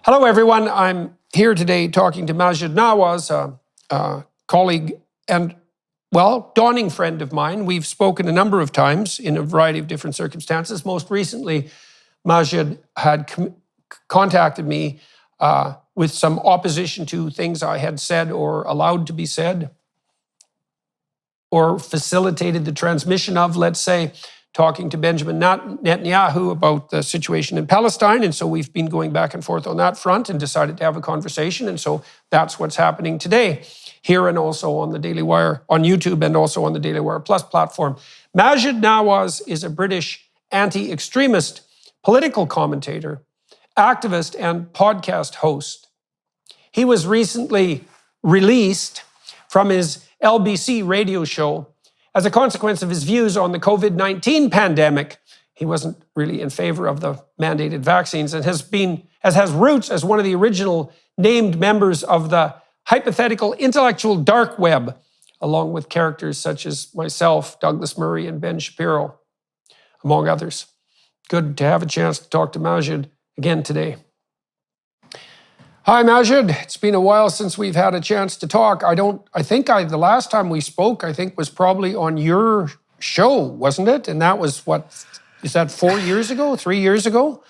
Hello, everyone. I'm here today talking to Maajid Nawaz, a colleague and, well, dawning friend of mine. We've spoken a number of times in a variety of different circumstances. Most recently, Maajid had contacted me with some opposition to things I had said or allowed to be said or facilitated the transmission of, let's say, talking to Benjamin Netanyahu about the situation in Palestine. And so we've been going back and forth on that front and decided to have a conversation. And so that's what's happening today, here and also on the Daily Wire, on YouTube and also on the Daily Wire Plus platform. Maajid Nawaz is a British anti-extremist political commentator, activist, and podcast host. He was recently released from his LBC radio show as a consequence of his views on the COVID-19 pandemic. He wasn't really in favor of the mandated vaccines and has roots as one of the original named members of the hypothetical intellectual dark web, along with characters such as myself, Douglas Murray, and Ben Shapiro, among others. Good to have a chance to talk to Maajid again today. Hi, Maajid. It's been a while since we've had a chance to talk. The last time we spoke, was probably on your show, wasn't it? And that was is that 4 years ago, 3 years ago?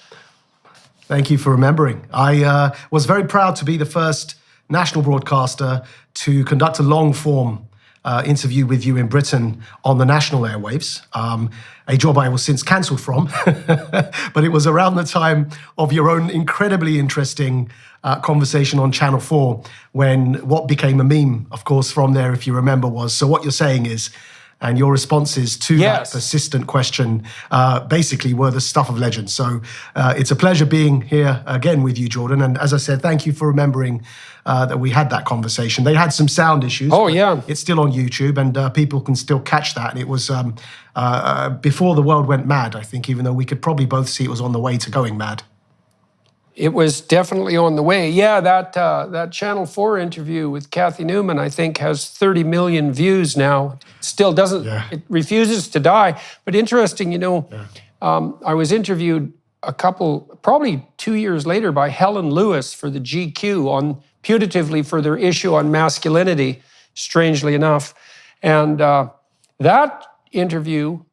Thank you for remembering. I was very proud to be the first national broadcaster to conduct a long-form interview with you in Britain on the national airwaves, a job I was since cancelled from. But it was around the time of your own incredibly interesting conversation on Channel 4 when what became a meme, of course, from there, if you remember, was, so what you're saying is, and your responses to that persistent question basically were the stuff of legend. So it's a pleasure being here again with you, Jordan. And as I said, thank you for remembering that we had that conversation. They had some sound issues. Oh, yeah. It's still on YouTube and people can still catch that. And it was before the world went mad, I think, even though we could probably both see it was on the way to going mad. It was definitely on the way. Yeah, that Channel 4 interview with Kathy Newman, I think, has 30 million views now. Still doesn't, It refuses to die. But interesting, I was interviewed probably 2 years later by Helen Lewis for the GQ putatively for their issue on masculinity, strangely enough. And that interview,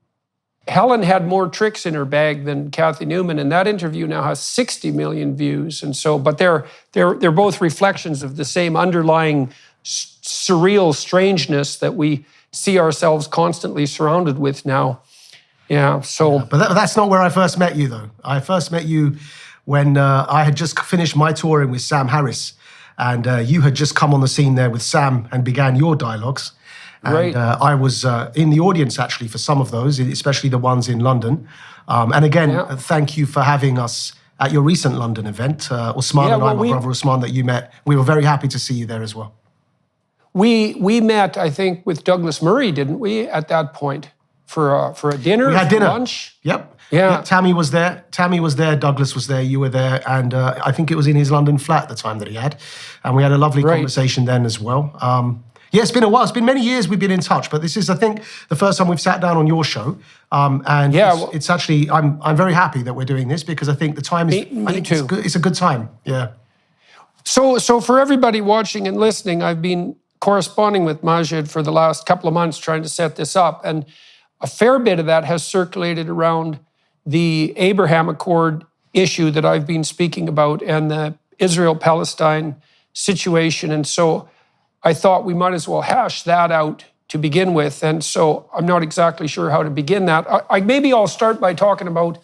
Helen had more tricks in her bag than Kathy Newman, and that interview now has 60 million views. And so, but they're both reflections of the same underlying surreal strangeness that we see ourselves constantly surrounded with now. Yeah. So, but that's not where I first met you, though. I first met you when I had just finished my touring with Sam Harris, and you had just come on the scene there with Sam and began your dialogues. And I was in the audience, actually, for some of those, especially the ones in London. And again, thank you for having us at your recent London event. Usman and I, my brother Usman, that you met. We were very happy to see you there as well. We met, I think, with Douglas Murray, didn't we, at that point, for a dinner? We had dinner. Lunch? Yep. Yeah. Tammy was there. Douglas was there. You were there. And I think it was in his London flat the time that he had. And we had a lovely conversation then as well. Yeah, it's been a while. It's been many years we've been in touch, but this is, I think, the first time we've sat down on your show. And it's actually, I'm very happy that we're doing this because I think the time is, me too. It's a good time. Yeah. So for everybody watching and listening, I've been corresponding with Maajid for the last couple of months trying to set this up. And a fair bit of that has circulated around the Abraham Accord issue that I've been speaking about and the Israel-Palestine situation. And so I thought we might as well hash that out to begin with. And so I'm not exactly sure how to begin that. Maybe I'll start by talking about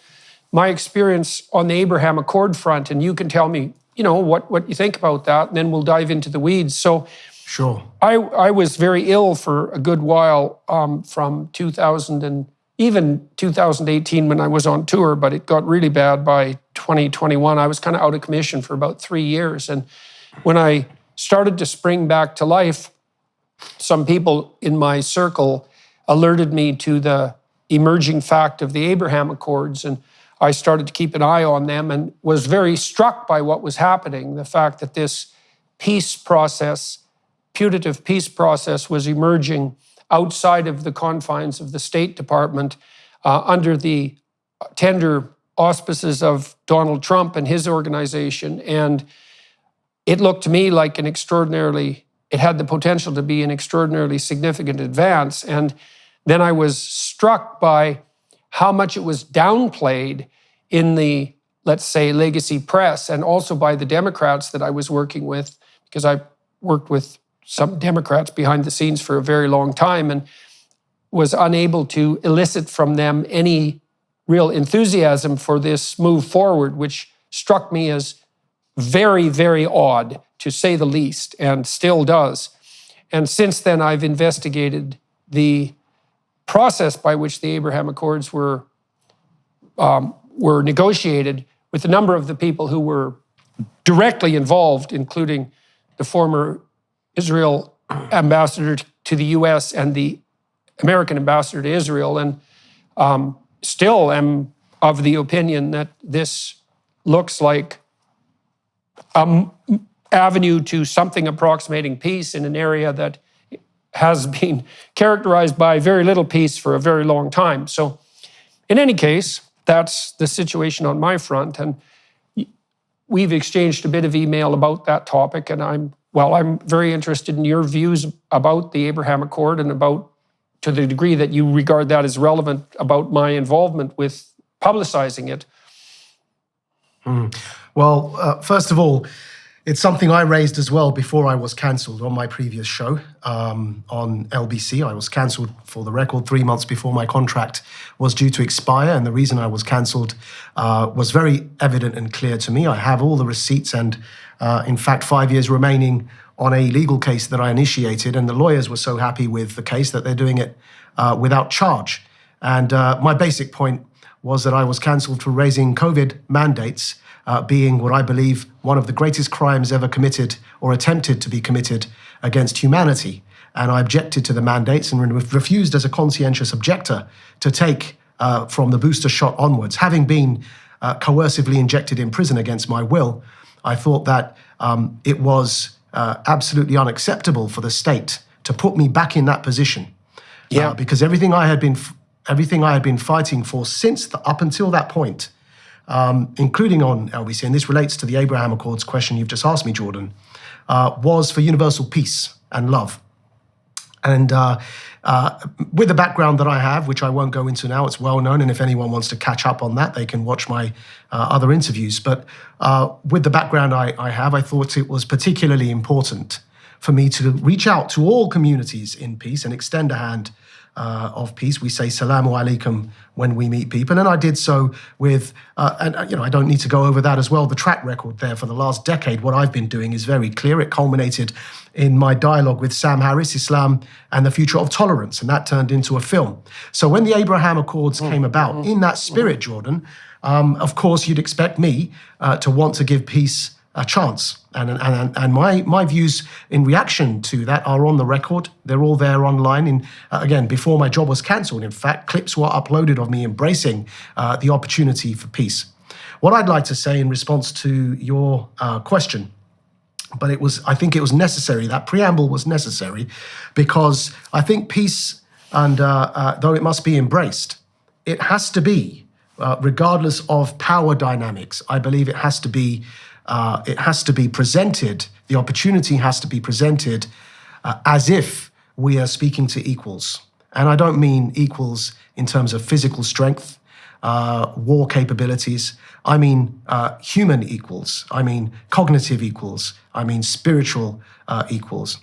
my experience on the Abraham Accord front, and you can tell me, what you think about that, and then we'll dive into the weeds. So sure. I was very ill for a good while from 2000 and even 2018 when I was on tour, but it got really bad by 2021. I was kind of out of commission for about 3 years. And when I started to spring back to life, some people in my circle alerted me to the emerging fact of the Abraham Accords, and I started to keep an eye on them and was very struck by what was happening, the fact that this peace process, putative peace process, was emerging outside of the confines of the State Department under the tender auspices of Donald Trump and his organization. And it looked to me like it had the potential to be an extraordinarily significant advance. And then I was struck by how much it was downplayed in the, let's say, legacy press, and also by the Democrats that I was working with, because I worked with some Democrats behind the scenes for a very long time and was unable to elicit from them any real enthusiasm for this move forward, which struck me as very, very odd, to say the least, and still does. And since then, I've investigated the process by which the Abraham Accords were negotiated with a number of the people who were directly involved, including the former Israel ambassador to the U.S. and the American ambassador to Israel, and still am of the opinion that this looks like an avenue to something approximating peace in an area that has been characterized by very little peace for a very long time. So in any case, that's the situation on my front. And we've exchanged a bit of email about that topic. And I'm very interested in your views about the Abraham Accord and about, to the degree that you regard that as relevant, about my involvement with publicizing it. Well, first of all, it's something I raised as well before I was cancelled on my previous show on LBC. I was cancelled, for the record, 3 months before my contract was due to expire. And the reason I was cancelled was very evident and clear to me. I have all the receipts and, in fact, 5 years remaining on a legal case that I initiated. And the lawyers were so happy with the case that they're doing it without charge. And my basic point was that I was cancelled for raising COVID mandates, being what I believe one of the greatest crimes ever committed or attempted to be committed against humanity. And I objected to the mandates and refused as a conscientious objector to take from the booster shot onwards. Having been coercively injected in prison against my will, I thought that it was absolutely unacceptable for the state to put me back in that position. Because everything I had been fighting for since up until that point, including on LBC, and this relates to the Abraham Accords question you've just asked me, Jordan, was for universal peace and love. And with the background that I have, which I won't go into now, it's well known, and if anyone wants to catch up on that, they can watch my other interviews. But with the background I have, I thought it was particularly important for me to reach out to all communities in peace and extend a hand of peace. We say salamu alaikum when we meet people. And I did so with, and I don't need to go over that as well. The track record there for the last decade, what I've been doing is very clear. It culminated in my dialogue with Sam Harris, Islam and the Future of Tolerance, and that turned into a film. So when the Abraham Accords came about, in that spirit, Jordan, of course, you'd expect me to want to give peace a chance. And my views in reaction to that are on the record. They're all there online. Again, before my job was cancelled, in fact, clips were uploaded of me embracing the opportunity for peace. What I'd like to say in response to your question, but I think it was necessary, that preamble was necessary, because I think peace, and though it must be embraced, it has to be, regardless of power dynamics, I believe it has to be presented, the opportunity has to be presented as if we are speaking to equals. And I don't mean equals in terms of physical strength, war capabilities. I mean human equals. I mean cognitive equals. I mean spiritual equals.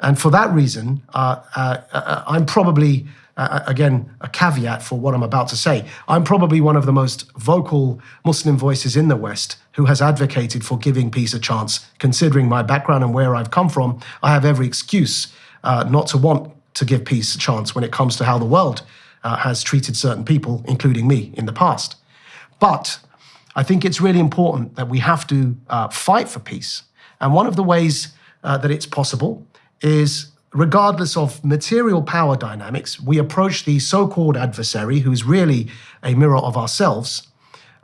And for that reason, I'm probably, again, a caveat for what I'm about to say, I'm probably one of the most vocal Muslim voices in the West who has advocated for giving peace a chance. Considering my background and where I've come from, I have every excuse not to want to give peace a chance when it comes to how the world has treated certain people, including me, in the past. But I think it's really important that we have to fight for peace. And one of the ways that it's possible is, regardless of material power dynamics, we approach the so-called adversary, who's really a mirror of ourselves,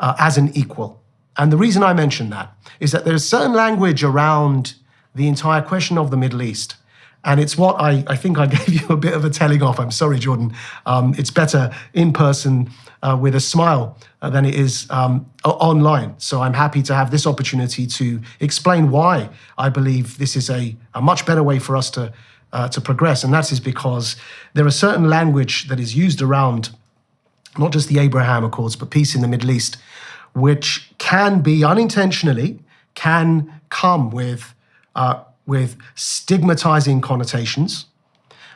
as an equal. And the reason I mention that is that there's certain language around the entire question of the Middle East And it's what I think I gave you a bit of a telling off. I'm sorry, Jordan. It's better in person with a smile than it is online. So I'm happy to have this opportunity to explain why I believe this is a much better way for us to progress. And that is because there are certain language that is used around not just the Abraham Accords, but peace in the Middle East, which can be unintentionally, can come with stigmatizing connotations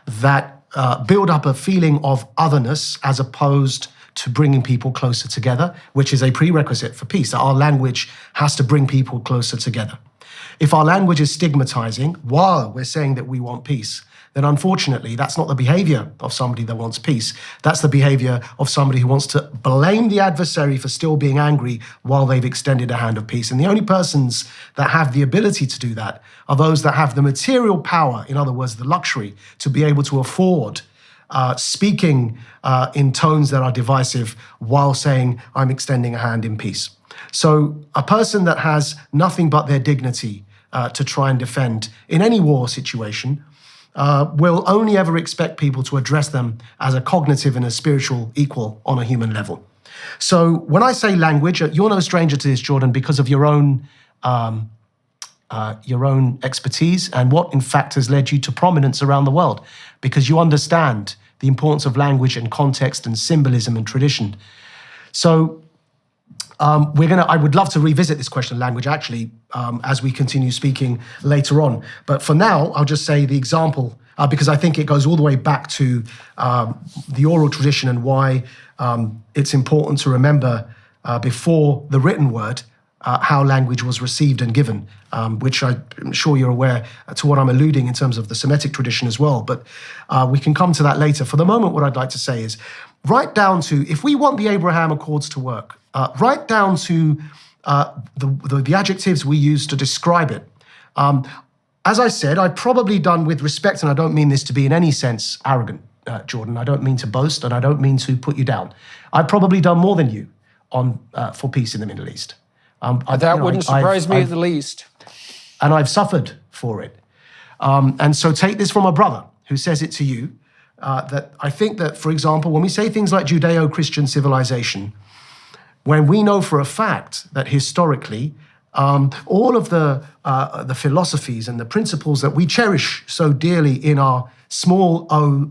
that build up a feeling of otherness as opposed to bringing people closer together, which is a prerequisite for peace, that our language has to bring people closer together. If our language is stigmatizing while we're saying that we want peace, then unfortunately, that's not the behavior of somebody that wants peace. That's the behavior of somebody who wants to blame the adversary for still being angry while they've extended a hand of peace. And the only persons that have the ability to do that are those that have the material power, in other words, the luxury, to be able to afford speaking in tones that are divisive while saying, I'm extending a hand in peace. So a person that has nothing but their dignity to try and defend in any war situation will only ever expect people to address them as a cognitive and a spiritual equal on a human level. So when I say language, you're no stranger to this, Jordan, because of your own expertise and what, in fact, has led you to prominence around the world, because you understand the importance of language and context and symbolism and tradition. So I would love to revisit this question of language, actually, as we continue speaking later on. But for now, I'll just say the example, because I think it goes all the way back to the oral tradition and why it's important to remember before the written word how language was received and given, which I'm sure you're aware to what I'm alluding in terms of the Semitic tradition as well. But we can come to that later. For the moment, what I'd like to say is, right down to, if we want the Abraham Accords to work, right down to the adjectives we use to describe it. As I said, I've probably done, with respect, and I don't mean this to be in any sense arrogant, Jordan. I don't mean to boast, and I don't mean to put you down. I've probably done more than you for peace in the Middle East. That wouldn't surprise me in the least. And I've suffered for it. And so take this from a brother who says it to you, that I think that, for example, when we say things like Judeo-Christian civilization, when we know for a fact that historically, all of the philosophies and the principles that we cherish so dearly in our small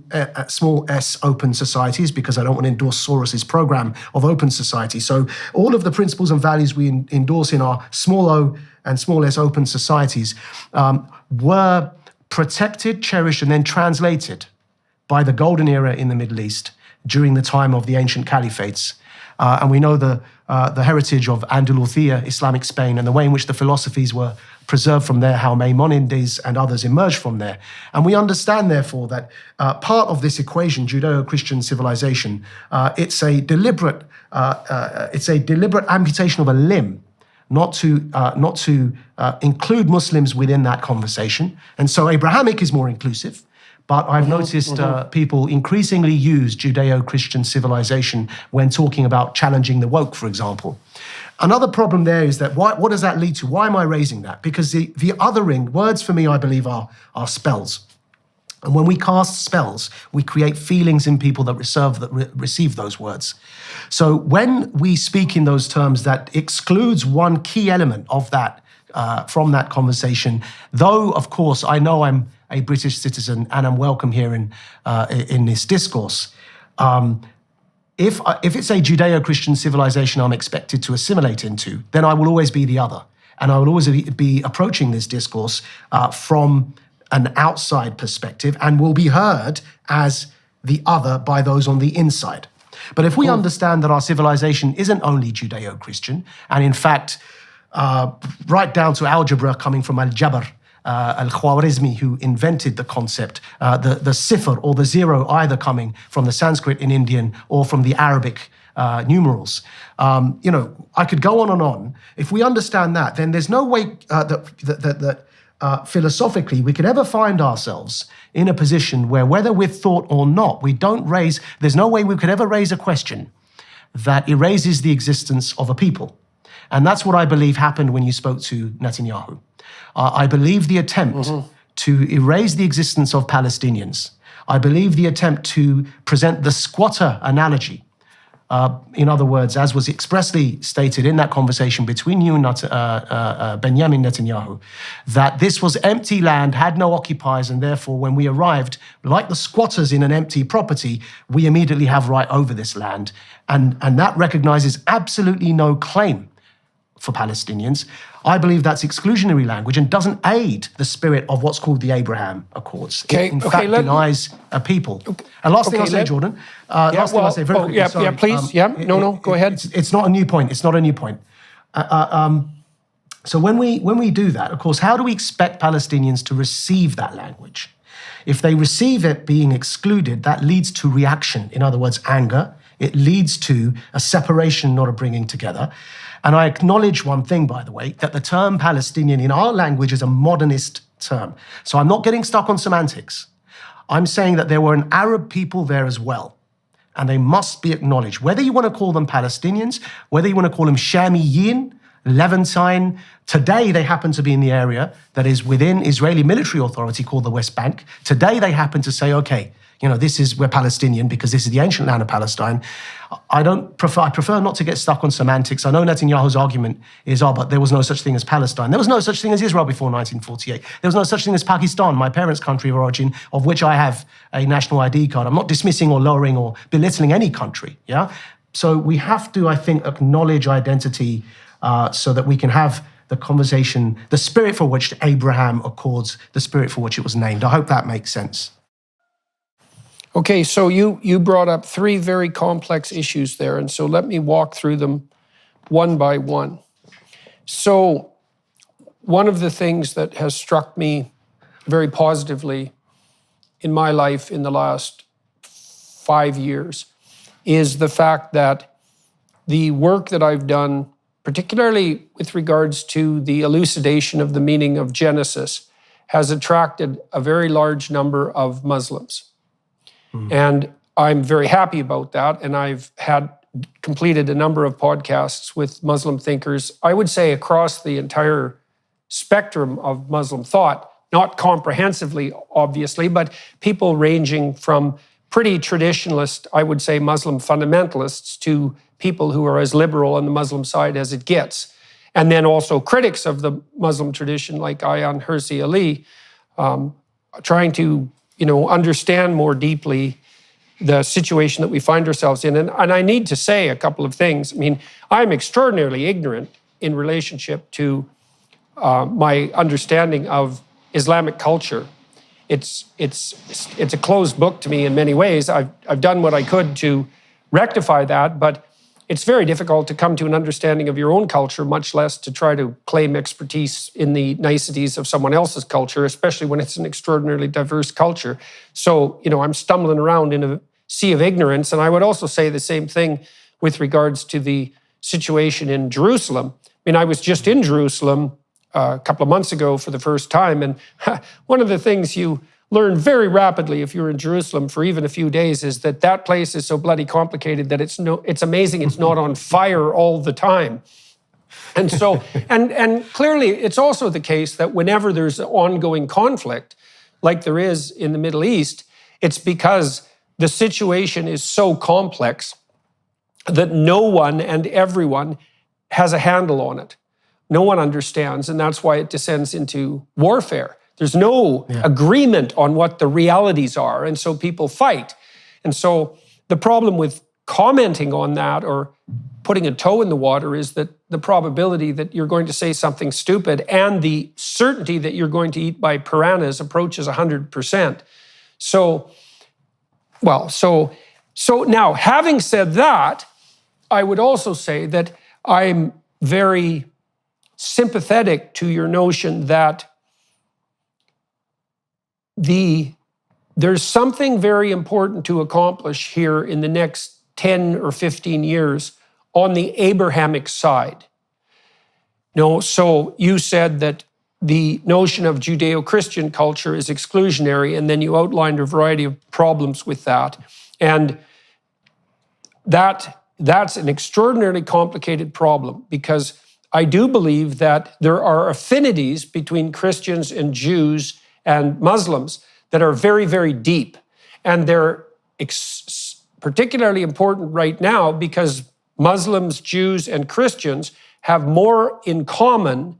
s open societies, because I don't want to endorse Soros's program of open society. So all of the principles and values we endorse in our small o and small s open societies were protected, cherished, and then translated by the golden era in the Middle East during the time of the ancient caliphates. And we know the heritage of Andalusia, Islamic Spain, and the way in which the philosophies were preserved from there, how Maimonides and others emerged from there. And we understand, therefore, that part of this equation, Judeo-Christian civilization, it's a deliberate amputation of a limb, not to include Muslims within that conversation. And so Abrahamic is more inclusive. But I've noticed people increasingly use Judeo-Christian civilization when talking about challenging the woke, for example. Another problem there is that what does that lead to? Why am I raising that? Because the othering, words for me, I believe, are spells. And when we cast spells, we create feelings in people that receive those words. So when we speak in those terms, that excludes one key element of that from that conversation, though, of course, I know I'm a British citizen and I'm welcome here in this discourse. If it's a Judeo-Christian civilization I'm expected to assimilate into, then I will always be the other. And I will always be approaching this discourse from an outside perspective and will be heard as the other by those on the inside. But if we understand that our civilization isn't only Judeo-Christian, and in fact, right down to algebra coming from Al-Jabr, Al-Khwarizmi, who invented the concept, the cipher or the zero either coming from the Sanskrit in Indian or from the Arabic numerals. I could go on and on. If we understand that, then there's no way that philosophically we could ever find ourselves in a position where, whether with thought or not, there's no way we could ever raise a question that erases the existence of a people. And that's what I believe happened when you spoke to Netanyahu. I believe the attempt to erase the existence of Palestinians. I believe the attempt to present the squatter analogy, in other words, as was expressly stated in that conversation between you and Benjamin Netanyahu, that this was empty land, had no occupiers, and therefore when we arrived, like the squatters in an empty property, we immediately have right over this land. And that recognizes absolutely no claim for Palestinians. I believe that's exclusionary language and doesn't aid the spirit of what's called the Abraham Accords. It, in fact, denies a people. And last thing I'll say, Jordan. Last thing I'll say very quickly. Sorry. Please. Go ahead. It's not a new point. It's not a new point. So when we do that, of course, how do we expect Palestinians to receive that language? If they receive it being excluded, that leads to reaction. In other words, anger. It leads to a separation, not a bringing together. And I acknowledge one thing, by the way, that the term Palestinian in our language is a modernist term. So I'm not getting stuck on semantics. I'm saying that there were an Arab people there as well, and they must be acknowledged. Whether you want to call them Palestinians, whether you want to call them Shamiyin, Levantine, today they happen to be in the area that is within Israeli military authority called the West Bank. Today they happen to say, okay, we're Palestinian because this is the ancient land of Palestine. I prefer not to get stuck on semantics. I know Netanyahu's argument is, but there was no such thing as Palestine. There was no such thing as Israel before 1948. There was no such thing as Pakistan, my parents' country of origin, of which I have a national ID card. I'm not dismissing or lowering or belittling any country, yeah? So we have to, I think, acknowledge identity so that we can have the conversation, the spirit for which Abraham Accords, the spirit for which it was named. I hope that makes sense. Okay, so you brought up three very complex issues there, and so let me walk through them one by one. So one of the things that has struck me very positively in my life in the last 5 years is the fact that the work that I've done, particularly with regards to the elucidation of the meaning of Genesis, has attracted a very large number of Muslims. And I'm very happy about that. And I've completed a number of podcasts with Muslim thinkers, I would say across the entire spectrum of Muslim thought, not comprehensively, obviously, but people ranging from pretty traditionalist, I would say Muslim fundamentalists, to people who are as liberal on the Muslim side as it gets. And then also critics of the Muslim tradition like Ayaan Hirsi Ali, trying to understand more deeply the situation that we find ourselves in. And I need to say a couple of things. I mean, I'm extraordinarily ignorant in relationship to my understanding of Islamic culture. It's a closed book to me in many ways. I've done what I could to rectify that, but it's very difficult to come to an understanding of your own culture, much less to try to claim expertise in the niceties of someone else's culture, especially when it's an extraordinarily diverse culture. So, I'm stumbling around in a sea of ignorance. And I would also say the same thing with regards to the situation in Jerusalem. I mean, I was just in Jerusalem a couple of months ago for the first time. And one of the things you learn very rapidly if you're in Jerusalem for even a few days is that place is so bloody complicated that it's amazing it's not on fire all the time. And so, and clearly it's also the case that whenever there's ongoing conflict, like there is in the Middle East, it's because the situation is so complex that no one and everyone has a handle on it. No one understands, and that's why it descends into warfare. There's no agreement on what the realities are, and so people fight. And so the problem with commenting on that or putting a toe in the water is that the probability that you're going to say something stupid and the certainty that you're going to eat by piranhas approaches 100%. So now, having said that, I would also say that I'm very sympathetic to your notion that there's something very important to accomplish here in the next 10 or 15 years on the Abrahamic side. So you said that the notion of Judeo-Christian culture is exclusionary, and then you outlined a variety of problems with that. And that's an extraordinarily complicated problem, because I do believe that there are affinities between Christians and Jews and Muslims that are very, very deep. And they're particularly important right now because Muslims, Jews, and Christians have more in common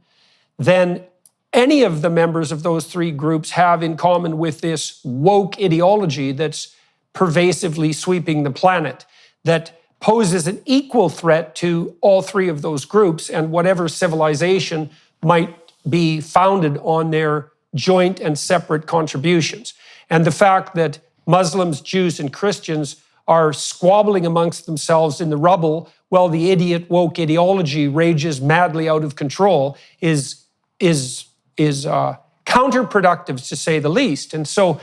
than any of the members of those three groups have in common with this woke ideology that's pervasively sweeping the planet, that poses an equal threat to all three of those groups and whatever civilization might be founded on their joint and separate contributions. And the fact that Muslims, Jews, and Christians are squabbling amongst themselves in the rubble while the idiot woke ideology rages madly out of control is counterproductive, to say the least. And so,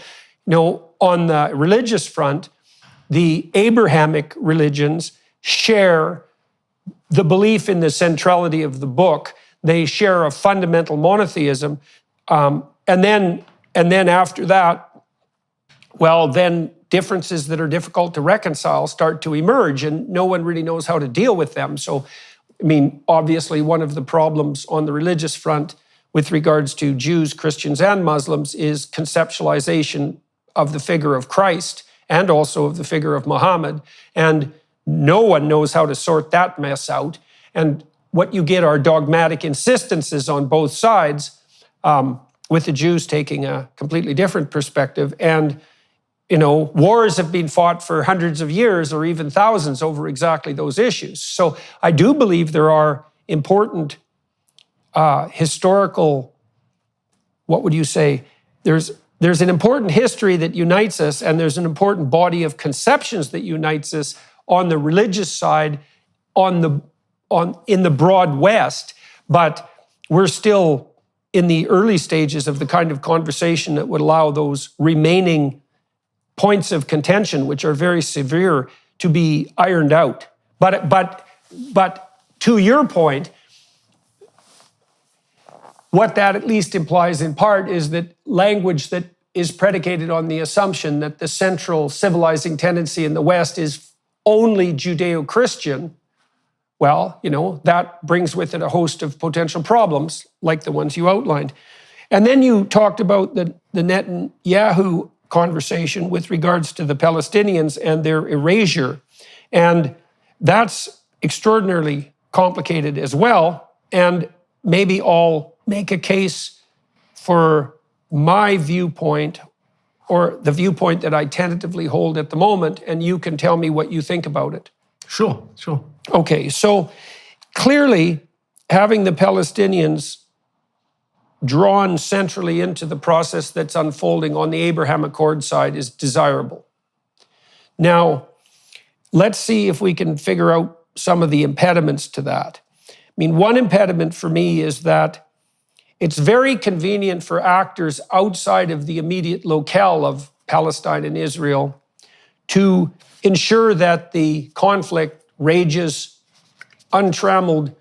on the religious front, the Abrahamic religions share the belief in the centrality of the book. They share a fundamental monotheism. And then after that, well, then differences that are difficult to reconcile start to emerge, and no one really knows how to deal with them. So, obviously, one of the problems on the religious front with regards to Jews, Christians, and Muslims is conceptualization of the figure of Christ and also of the figure of Muhammad. And no one knows how to sort that mess out. And what you get are dogmatic insistences on both sides, with the Jews taking a completely different perspective. And, wars have been fought for hundreds of years or even thousands over exactly those issues. So I do believe there are important historical, what would you say? There's an important history that unites us, and there's an important body of conceptions that unites us on the religious side, in the broad West. But we're still in the early stages of the kind of conversation that would allow those remaining points of contention, which are very severe, to be ironed out. But to your point, what that at least implies in part is that language that is predicated on the assumption that the central civilizing tendency in the West is only Judeo-Christian, well, that brings with it a host of potential problems like the ones you outlined. And then you talked about the Netanyahu conversation with regards to the Palestinians and their erasure. And that's extraordinarily complicated as well. And maybe I'll make a case for my viewpoint, or the viewpoint that I tentatively hold at the moment, and you can tell me what you think about it. Sure. Okay, so clearly having the Palestinians drawn centrally into the process that's unfolding on the Abraham Accord side is desirable. Now, let's see if we can figure out some of the impediments to that. One impediment for me is that it's very convenient for actors outside of the immediate locale of Palestine and Israel to ensure that the conflict rages untrammeled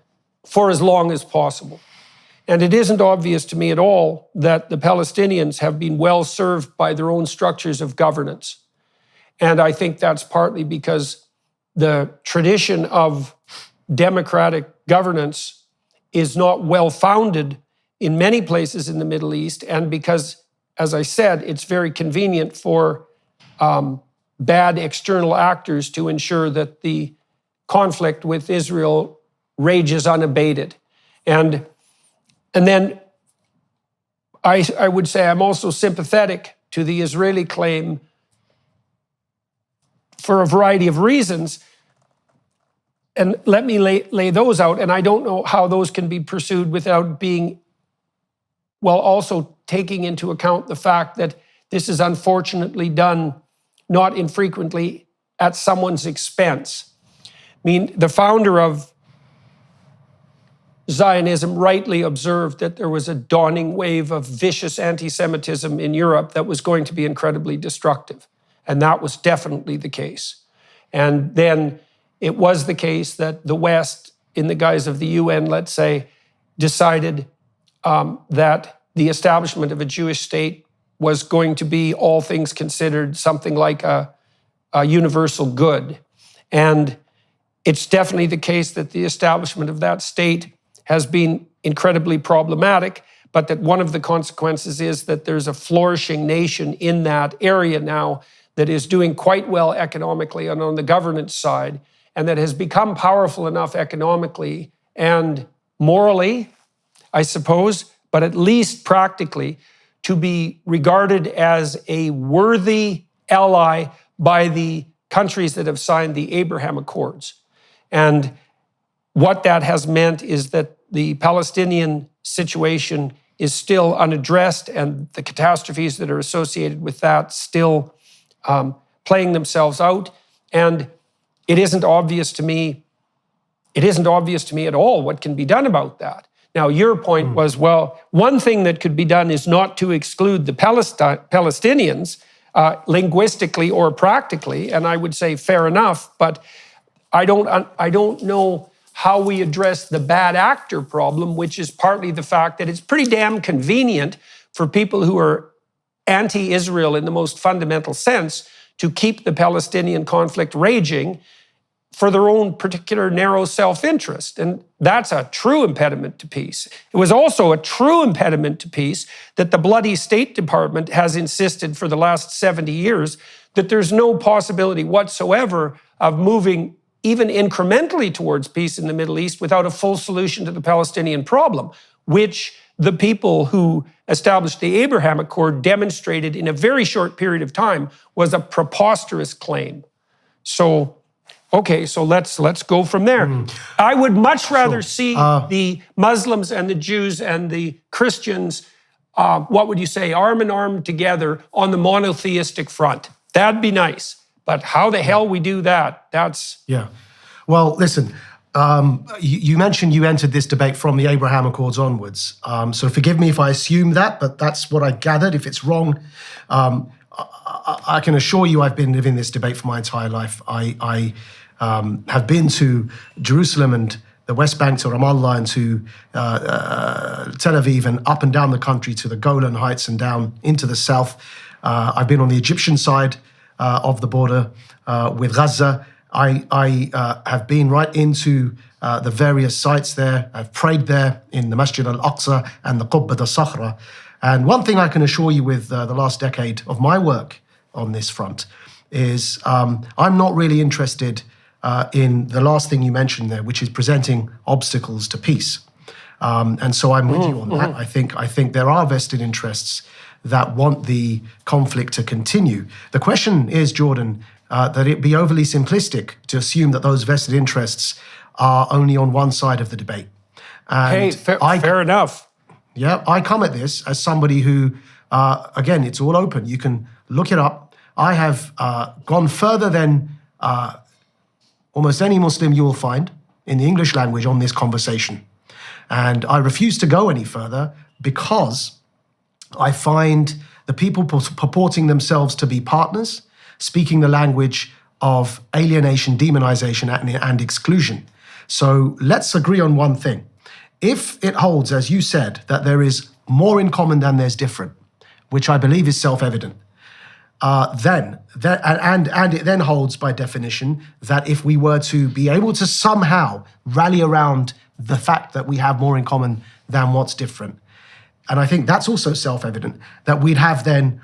for as long as possible. And it isn't obvious to me at all that the Palestinians have been well served by their own structures of governance. And I think that's partly because the tradition of democratic governance is not well founded in many places in the Middle East, and because, as I said, it's very convenient for bad external actors to ensure that the conflict with Israel rages unabated. And then I would say I'm also sympathetic to the Israeli claim for a variety of reasons. And let me lay those out. And I don't know how those can be pursued without being, well, also taking into account the fact that this is unfortunately done not infrequently at someone's expense. The founder of Zionism rightly observed that there was a dawning wave of vicious anti-Semitism in Europe that was going to be incredibly destructive. And that was definitely the case. And then it was the case that the West, in the guise of the UN, let's say, decided that the establishment of a Jewish state was going to be, all things considered, something like a universal good. And it's definitely the case that the establishment of that state has been incredibly problematic, but that one of the consequences is that there's a flourishing nation in that area now that is doing quite well economically and on the governance side, and that has become powerful enough economically and morally, I suppose, but at least practically, to be regarded as a worthy ally by the countries that have signed the Abraham Accords. And what that has meant is that the Palestinian situation is still unaddressed, and the catastrophes that are associated with that still playing themselves out. And it isn't obvious to me at all what can be done about that. Now, your point was, well, one thing that could be done is not to exclude the Palestinians linguistically or practically, and I would say fair enough, but I don't know how we address the bad actor problem, which is partly the fact that it's pretty damn convenient for people who are anti-Israel in the most fundamental sense to keep the Palestinian conflict raging for their own particular narrow self-interest. And that's a true impediment to peace. It was also a true impediment to peace that the bloody State Department has insisted for the last 70 years that there's no possibility whatsoever of moving even incrementally towards peace in the Middle East without a full solution to the Palestinian problem, which the people who established the Abraham Accord demonstrated in a very short period of time was a preposterous claim. So, okay, so let's go from there. I would much rather see the Muslims and the Jews and the Christians, what would you say, arm in arm together on the monotheistic front. That'd be nice. But how the hell we do that, that's... Yeah. Well, listen, you mentioned you entered this debate from the Abraham Accords onwards. So forgive me if I assume that, but that's what I gathered. If it's wrong, I can assure you I've been living this debate for my entire life. I have been to Jerusalem and the West Bank to Ramallah and to Tel Aviv and up and down the country to the Golan Heights and down into the south. I've been on the Egyptian side of the border with Gaza. I have been right into the various sites there. I've prayed there in the Masjid al-Aqsa and the Qubbat al-Sakhra. And one thing I can assure you with the last decade of my work on this front is I'm not really interested in the last thing you mentioned there, which is presenting obstacles to peace. And so I'm with you on that. I think there are vested interests that want the conflict to continue. The question is, Jordan, that it be overly simplistic to assume that those vested interests are only on one side of the debate. And fair enough. Yeah, I come at this as somebody who, again, it's all open. You can look it up. I have gone further than almost any Muslim you will find in the English language on this conversation. And I refuse to go any further because I find the people purporting themselves to be partners speaking the language of alienation, demonization, and exclusion. So let's agree on one thing. If it holds, as you said, that there is more in common than there's different, which I believe is self-evident, and it then holds by definition that if we were to be able to somehow rally around the fact that we have more in common than what's different, and I think that's also self-evident, that we'd have then,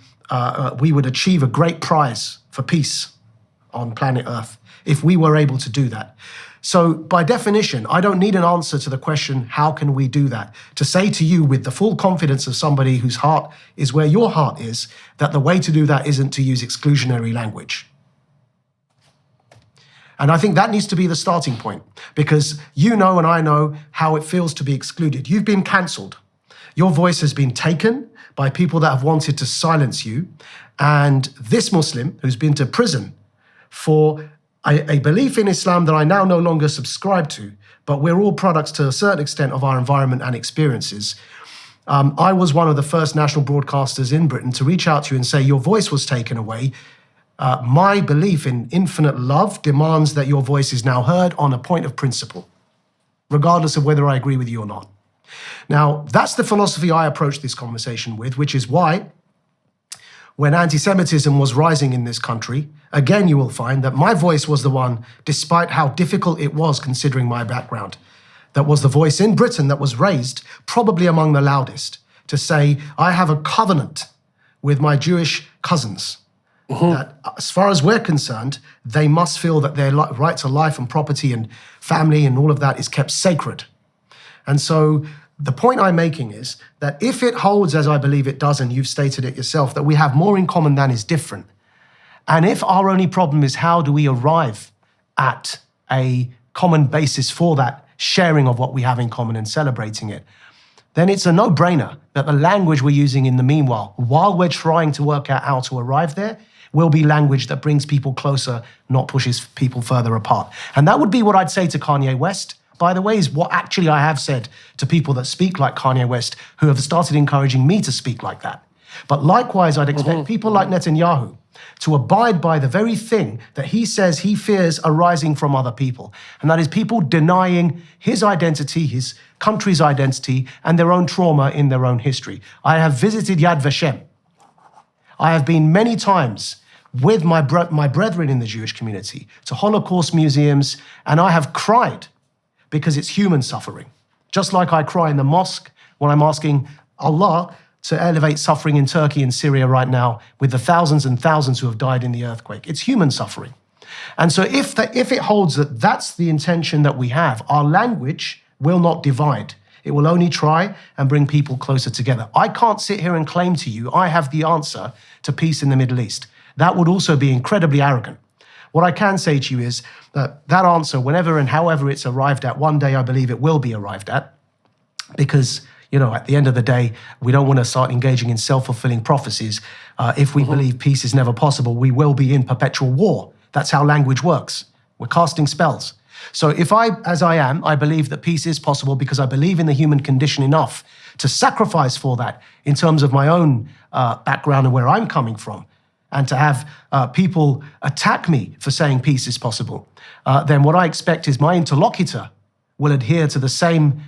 we would achieve a great prize for peace on planet Earth if we were able to do that. So by definition, I don't need an answer to the question, how can we do that? To say to you with the full confidence of somebody whose heart is where your heart is, that the way to do that isn't to use exclusionary language. And I think that needs to be the starting point, because you know and I know how it feels to be excluded. You've been cancelled. Your voice has been taken by people that have wanted to silence you. And this Muslim who's been to prison for a belief in Islam that I now no longer subscribe to, but we're all products to a certain extent of our environment and experiences. I was one of the first national broadcasters in Britain to reach out to you and say, your voice was taken away. My belief in infinite love demands that your voice is now heard on a point of principle, regardless of whether I agree with you or not. Now, that's the philosophy I approached this conversation with, which is why when anti-Semitism was rising in this country, again, you will find that my voice was the one, despite how difficult it was considering my background, that was the voice in Britain that was raised probably among the loudest. to say, I have a covenant with my Jewish cousins that as far as we're concerned, they must feel that their right to life and property and family and all of that is kept sacred. And so the point I'm making is that if it holds, as I believe it does, and you've stated it yourself, that we have more in common than is different, and if our only problem is how do we arrive at a common basis for that sharing of what we have in common and celebrating it, then it's a no-brainer that the language we're using in the meanwhile, while we're trying to work out how to arrive there, will be language that brings people closer, not pushes people further apart. And that would be what I'd say to Kanye West, by the way, is what actually I have said to people that speak like Kanye West, who have started encouraging me to speak like that. But likewise, I'd expect people like Netanyahu to abide by the very thing that he says he fears arising from other people. And that is people denying his identity, his country's identity, and their own trauma in their own history. I have visited Yad Vashem. I have been many times with my brethren in the Jewish community to Holocaust museums, and I have cried because it's human suffering. Just like I cry in the mosque when I'm asking Allah to elevate suffering in Turkey and Syria right now with the thousands and thousands who have died in the earthquake. It's human suffering. And so if it holds that that's the intention that we have, our language will not divide. It will only try and bring people closer together. I can't sit here and claim to you I have the answer to peace in the Middle East. That would also be incredibly arrogant. What I can say to you is that that answer, whenever and however it's arrived at, one day I believe it will be arrived at, because at the end of the day, we don't want to start engaging in self-fulfilling prophecies. If we believe peace is never possible, we will be in perpetual war. That's how language works. We're casting spells. So if as I am, I believe that peace is possible because I believe in the human condition enough to sacrifice for that in terms of my own background and where I'm coming from, and to have people attack me for saying peace is possible, then what I expect is my interlocutor will adhere to the same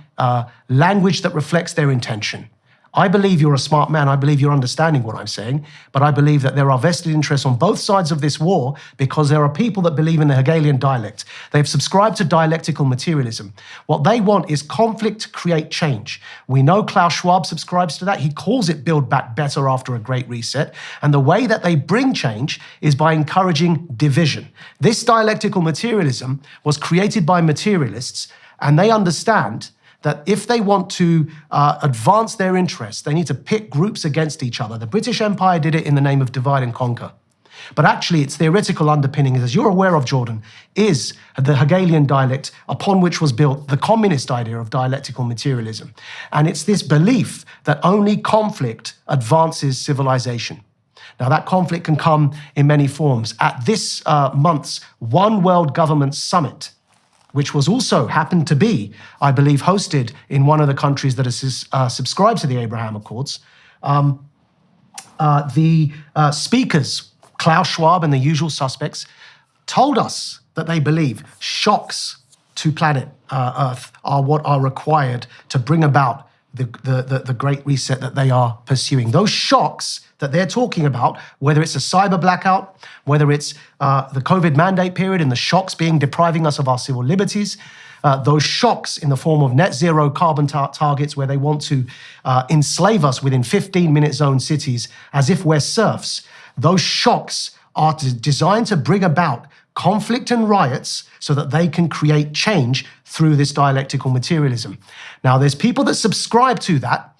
language that reflects their intention. I believe you're a smart man. I believe you're understanding what I'm saying, but I believe that there are vested interests on both sides of this war because there are people that believe in the Hegelian dialect. They've subscribed to dialectical materialism. What they want is conflict to create change. We know Klaus Schwab subscribes to that. He calls it Build Back Better after a great reset. And the way that they bring change is by encouraging division. This dialectical materialism was created by materialists, and they understand that if they want to advance their interests, they need to pit groups against each other. The British Empire did it in the name of divide and conquer. But actually, its theoretical underpinning, as you're aware of, Jordan, is the Hegelian dialect upon which was built the communist idea of dialectical materialism. And it's this belief that only conflict advances civilization. Now, that conflict can come in many forms. At this month's One World Government Summit, which was also happened to be, I believe, hosted in one of the countries that is subscribed to the Abraham Accords, the speakers, Klaus Schwab and the usual suspects, told us that they believe shocks to planet Earth are what are required to bring about the great reset that they are pursuing. Those shocks that they're talking about, whether it's a cyber blackout, whether it's the COVID mandate period and the shocks depriving us of our civil liberties, those shocks in the form of net zero carbon targets where they want to enslave us within 15-minute zone cities as if we're serfs, those shocks are designed to bring about conflict and riots so that they can create change through this dialectical materialism. Now, there's people that subscribe to that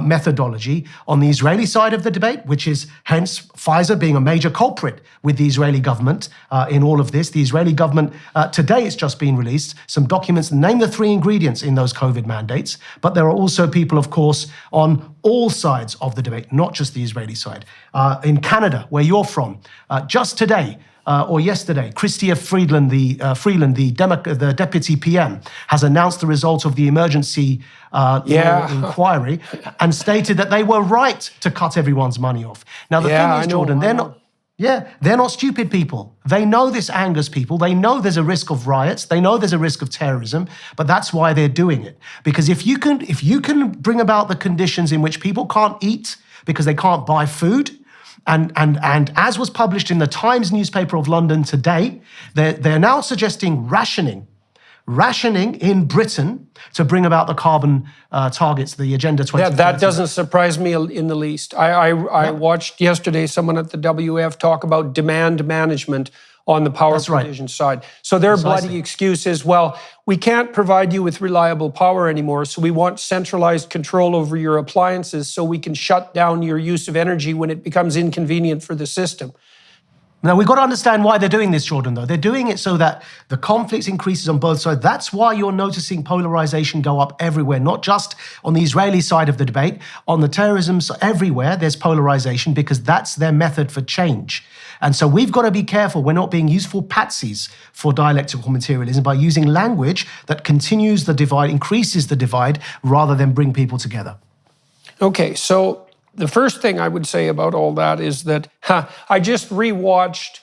methodology on the Israeli side of the debate, which is hence Pfizer being a major culprit with the Israeli government in all of this. The Israeli government, today it's just been released, some documents that name the 3 ingredients in those COVID mandates, but there are also people, of course, on all sides of the debate, not just the Israeli side. In Canada, where you're from, just today, or yesterday, Chrystia Freeland, the deputy PM, has announced the result of the emergency law inquiry and stated that they were right to cut everyone's money off. Now, the thing is, Jordan, they're not stupid people. They know this angers people. They know there's a risk of riots. They know there's a risk of terrorism, but that's why they're doing it. Because if you can bring about the conditions in which people can't eat because they can't buy food, and as was published in the Times newspaper of London today, they're now suggesting rationing rationing in Britain to bring about the carbon targets, the Agenda 2030. That doesn't surprise me in the least. I watched yesterday someone at the WF talk about demand management on the power provision side. So their bloody excuse is, well, we can't provide you with reliable power anymore, so we want centralized control over your appliances so we can shut down your use of energy when it becomes inconvenient for the system. Now, we've got to understand why they're doing this, Jordan, though. They're doing it so that the conflict increases on both sides. That's why you're noticing polarization go up everywhere, not just on the Israeli side of the debate, on the terrorism, so everywhere there's polarization because that's their method for change. And so we've got to be careful. We're not being useful patsies for dialectical materialism by using language that continues the divide, increases the divide, rather than bring people together. Okay, so the first thing I would say about all that is that I just rewatched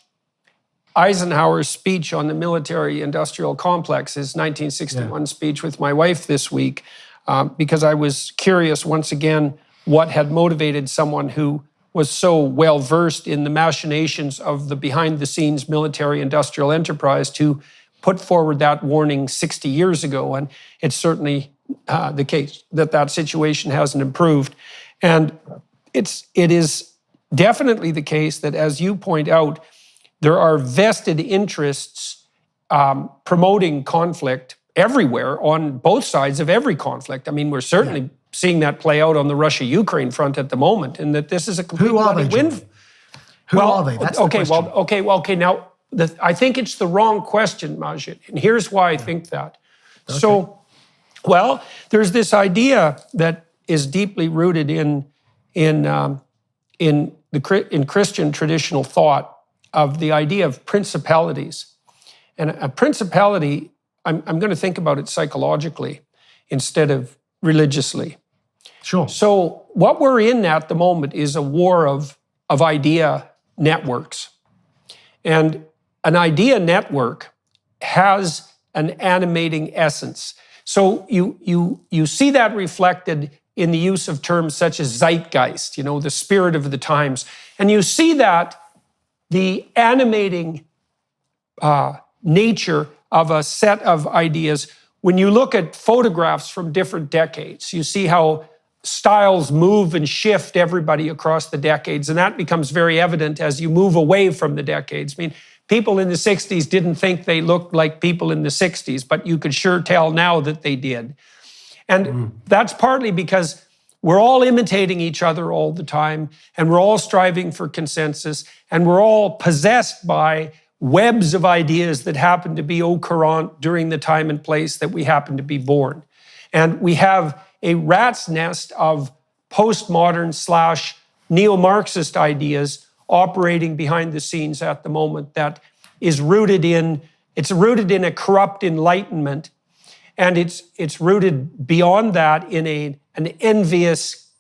Eisenhower's speech on the military-industrial complex, his 1961 speech with my wife this week, because I was curious once again what had motivated someone who was so well-versed in the machinations of the behind-the-scenes military-industrial enterprise to put forward that warning 60 years ago. And it's certainly the case that that situation hasn't improved. And it is definitely the case that, as you point out, there are vested interests promoting conflict everywhere on both sides of every conflict. I mean, we're certainly seeing that play out on the Russia-Ukraine front at the moment, and that this is a complete win. Who are they? That's the question. Okay. Now, I think it's the wrong question, Maajid, and here's why I think that. Okay. So, well, there's this idea that is deeply rooted in Christian traditional thought of the idea of principalities. And a principality, I'm going to think about it psychologically instead of religiously. Sure. So what we're in at the moment is a war of idea networks. And an idea network has an animating essence. So you see that reflected in the use of terms such as zeitgeist, the spirit of the times. And you see that the animating nature of a set of ideas, when you look at photographs from different decades, you see how styles move and shift everybody across the decades. And that becomes very evident as you move away from the decades. I mean, people in the 60s didn't think they looked like people in the 60s, but you could sure tell now that they did. And that's partly because we're all imitating each other all the time, and we're all striving for consensus, and we're all possessed by webs of ideas that happen to be au courant during the time and place that we happen to be born. And we have a rat's nest of postmodern / neo-Marxist ideas operating behind the scenes at the moment that is rooted in a corrupt enlightenment. And it's rooted beyond that in an envious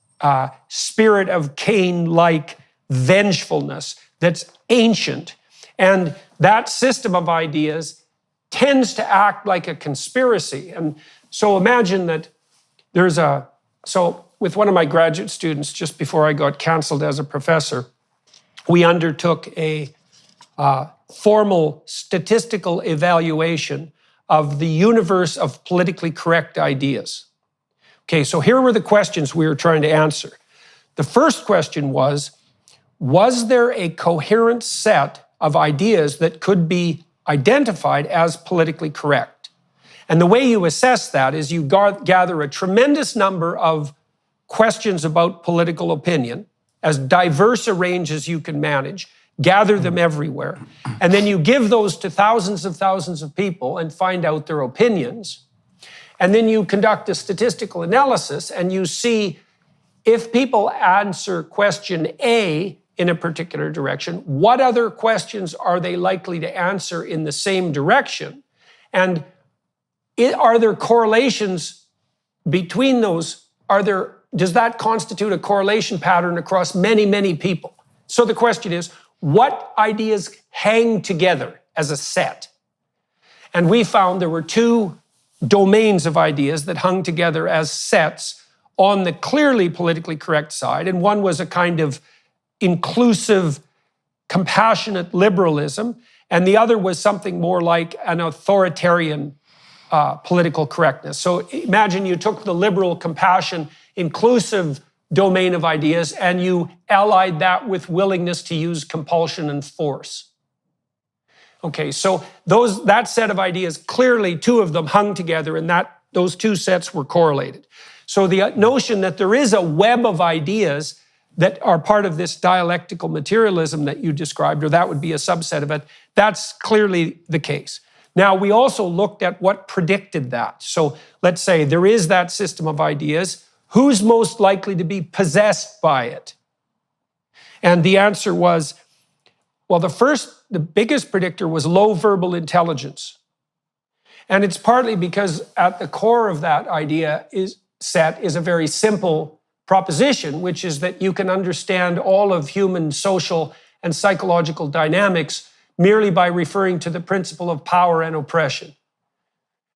spirit of Cain-like vengefulness that's ancient. And that system of ideas tends to act like a conspiracy. And so imagine that so with one of my graduate students, just before I got canceled as a professor, we undertook a formal statistical evaluation of the universe of politically correct ideas. Okay, so here were the questions we were trying to answer. The first question was there a coherent set of ideas that could be identified as politically correct? And the way you assess that is you gather a tremendous number of questions about political opinion, as diverse a range as you can manage, gather them everywhere, and then you give those to thousands of people and find out their opinions. And then you conduct a statistical analysis and you see if people answer question A in a particular direction, what other questions are they likely to answer in the same direction? And are there correlations between those? Does that constitute a correlation pattern across many, many people? So the question is, what ideas hang together as a set? And we found there were two domains of ideas that hung together as sets on the clearly politically correct side. And one was a kind of inclusive, compassionate liberalism. And the other was something more like an authoritarian political correctness. So imagine you took the liberal, compassion, inclusive domain of ideas and you allied that with willingness to use compulsion and force. Okay, so that set of ideas, clearly two of them hung together and those two sets were correlated. So the notion that there is a web of ideas that are part of this dialectical materialism that you described, or that would be a subset of it, that's clearly the case. Now, we also looked at what predicted that. So let's say there is that system of ideas. Who's most likely to be possessed by it? And the answer was, well, the biggest predictor was low verbal intelligence. And it's partly because at the core of that idea is a very simple proposition, which is that you can understand all of human social and psychological dynamics merely by referring to the principle of power and oppression.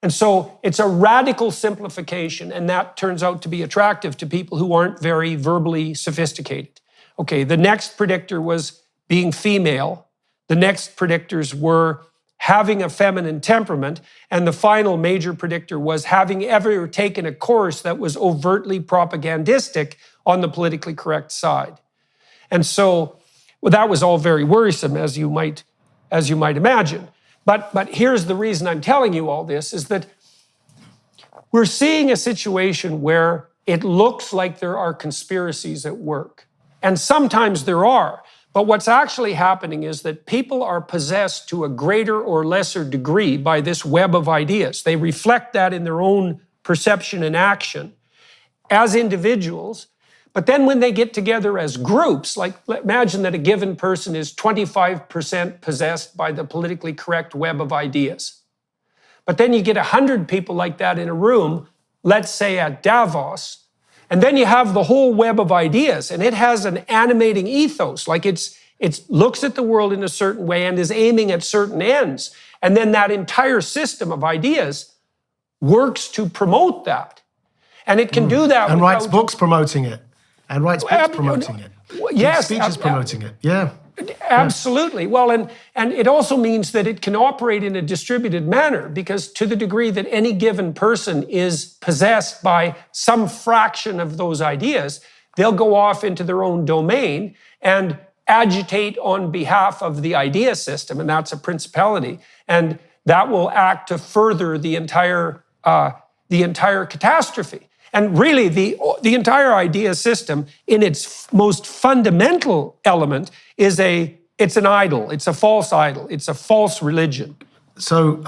And so it's a radical simplification, and that turns out to be attractive to people who aren't very verbally sophisticated. Okay, the next predictor was being female. The next predictors were having a feminine temperament. And the final major predictor was having ever taken a course that was overtly propagandistic on the politically correct side. And so that was all very worrisome, as you might imagine. But here's the reason I'm telling you all this, is that we're seeing a situation where it looks like there are conspiracies at work. And sometimes there are. But what's actually happening is that people are possessed to a greater or lesser degree by this web of ideas. They reflect that in their own perception and action as individuals. But then when they get together as groups, like imagine that a given person is 25% possessed by the politically correct web of ideas. But then you get 100 people like that in a room, let's say at Davos, and then you have the whole web of ideas, and it has an animating ethos, like it looks at the world in a certain way and is aiming at certain ends. And then that entire system of ideas works to promote that. And it can do that. And writes books promoting it. And writes books promoting it. Yes. Speeches promoting it. Yeah. Absolutely. Well, and it also means that it can operate in a distributed manner, because to the degree that any given person is possessed by some fraction of those ideas, they'll go off into their own domain and agitate on behalf of the idea system, and that's a principality. And that will act to further the entire catastrophe. And really, the entire idea system, in its most fundamental element, it's an idol. It's a false idol. It's a false religion. So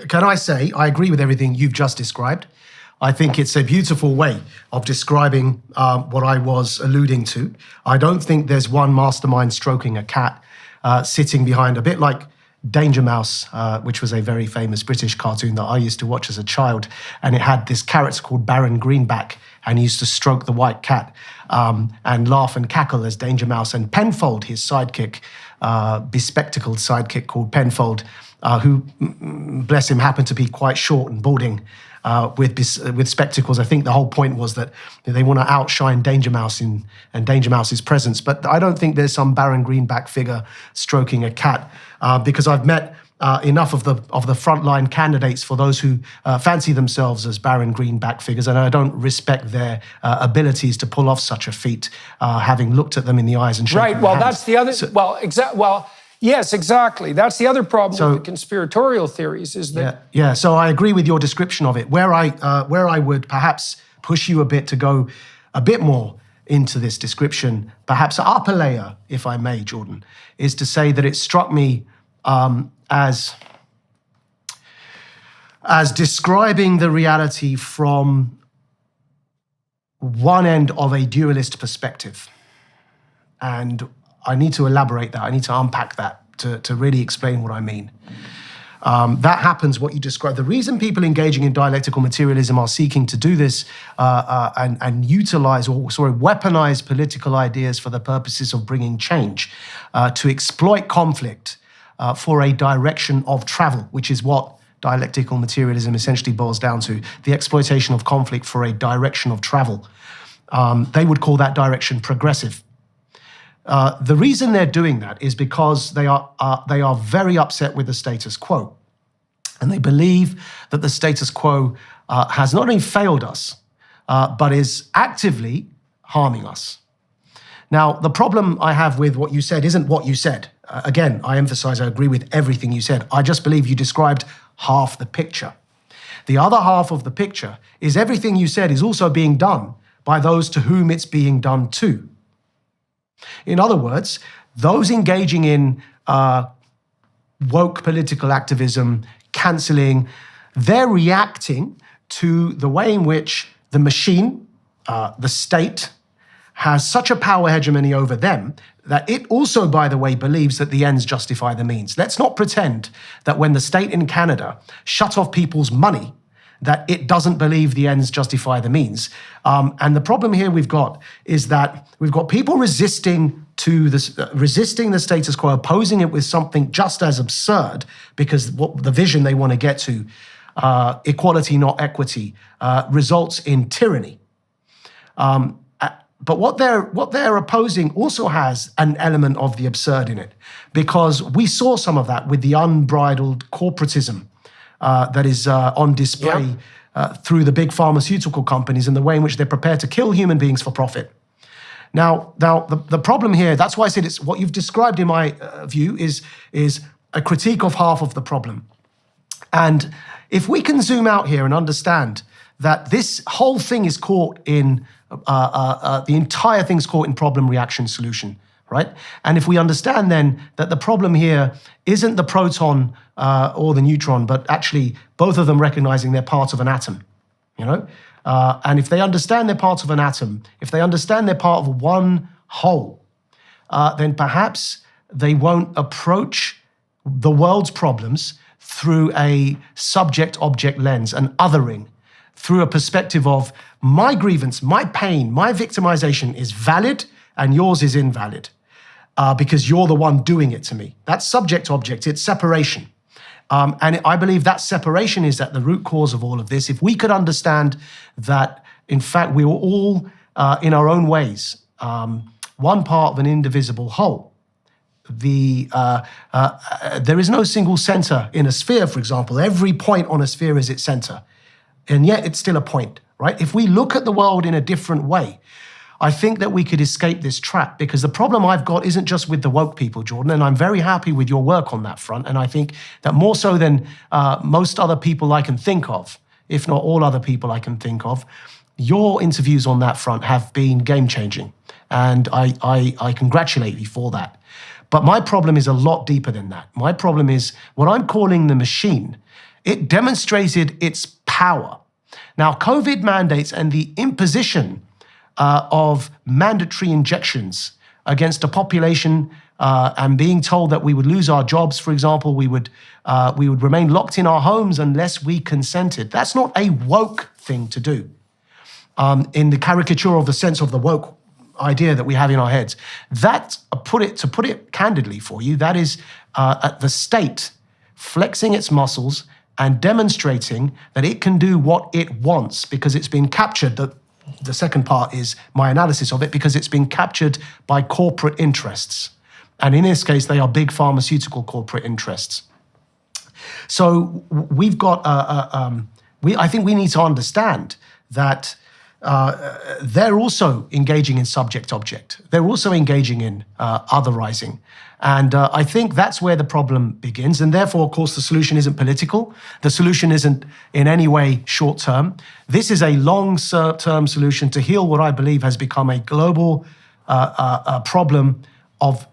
can I say, I agree with everything you've just described. I think it's a beautiful way of describing what I was alluding to. I don't think there's one mastermind stroking a cat sitting behind, a bit like Danger Mouse, which was a very famous British cartoon that I used to watch as a child. And it had this character called Baron Greenback, and he used to stroke the white cat and laugh and cackle as Danger Mouse. And Penfold, his sidekick, bespectacled sidekick called Penfold, who, bless him, happened to be quite short and balding with spectacles. I think the whole point was that they want to outshine Danger Mouse and Danger Mouse's presence. But I don't think there's some Baron Greenback figure stroking a cat, because I've met enough of the frontline candidates for those who fancy themselves as Baron Greenback figures, and I don't respect their abilities to pull off such a feat, having looked at them in the eyes and shaken Right. Well, hands. that's the other. Yes, exactly. That's the other problem with the conspiratorial theories, is that... Yeah. So I agree with your description of it. Where I would perhaps push you a bit to go a bit more into this description, perhaps upper layer, if I may, Jordan, is to say that it struck me as describing the reality from one end of a dualist perspective. And I need to elaborate that. I need to unpack that to really explain what I mean. That happens, what you described. The reason people engaging in dialectical materialism are seeking to do this and utilize, or weaponize political ideas for the purposes of bringing change, to exploit conflict for a direction of travel, which is what dialectical materialism essentially boils down to, the exploitation of conflict for a direction of travel. They would call that direction progressive. The reason they're doing that is because they are very upset with the status quo. And they believe that the status quo has not only failed us, but is actively harming us. Now, the problem I have with what you said isn't what you said. Again, I emphasize I agree with everything you said. I just believe you described half the picture. The other half of the picture is everything you said is also being done by those to whom it's being done to. In other words, those engaging in woke political activism, cancelling, they're reacting to the way in which the machine, the state, has such a power hegemony over them that it also, by the way, believes that the ends justify the means. Let's not pretend that when the state in Canada shut off people's money, that it doesn't believe the ends justify the means. And the problem here we've got is that we've got people resisting the status quo, opposing it with something just as absurd, because what the vision they want to get to, equality, not equity, results in tyranny. But what they're opposing also has an element of the absurd in it, because we saw some of that with the unbridled corporatism that is on display through the big pharmaceutical companies and the way in which they're prepared to kill human beings for profit. Now the problem here, that's why I said it's what you've described in my view is a critique of half of the problem. And if we can zoom out here and understand that this whole thing is caught in, the entire thing's caught in problem, reaction, solution, right? And if we understand then that the problem here isn't the proton or the neutron, but actually both of them recognizing they're part of an atom, you know? And if they understand they're part of an atom, if they understand they're part of one whole, then perhaps they won't approach the world's problems through a subject-object lens, an othering, through a perspective of my grievance, my pain, my victimization is valid and yours is invalid because you're the one doing it to me. That's subject-object, it's separation. And I believe that separation is at the root cause of all of this. If we could understand that, in fact, we were all, in our own ways, one part of an indivisible whole. There is no single center in a sphere, for example. Every point on a sphere is its center, and yet it's still a point, right? If we look at the world in a different way, I think that we could escape this trap, because the problem I've got isn't just with the woke people, Jordan, and I'm very happy with your work on that front, and I think that more so than most other people I can think of, if not all other people I can think of, your interviews on that front have been game-changing, and I congratulate you for that. But my problem is a lot deeper than that. My problem is what I'm calling the machine. It demonstrated its power. Now, COVID mandates and the imposition of mandatory injections against a population and being told that we would lose our jobs, for example, we would remain locked in our homes unless we consented. That's not a woke thing to do. In the caricature of the sense of the woke idea that we have in our heads. That, to put it candidly for you, that is the state flexing its muscles and demonstrating that it can do what it wants because it's been captured. The second part is my analysis of it, because it's been captured by corporate interests. And in this case, they are big pharmaceutical corporate interests. So we've got, I think we need to understand that they're also engaging in subject-object. They're also engaging in otherizing. And I think that's where the problem begins. And therefore, of course, the solution isn't political. The solution isn't in any way short-term. This is a long-term solution to heal what I believe has become a global problem of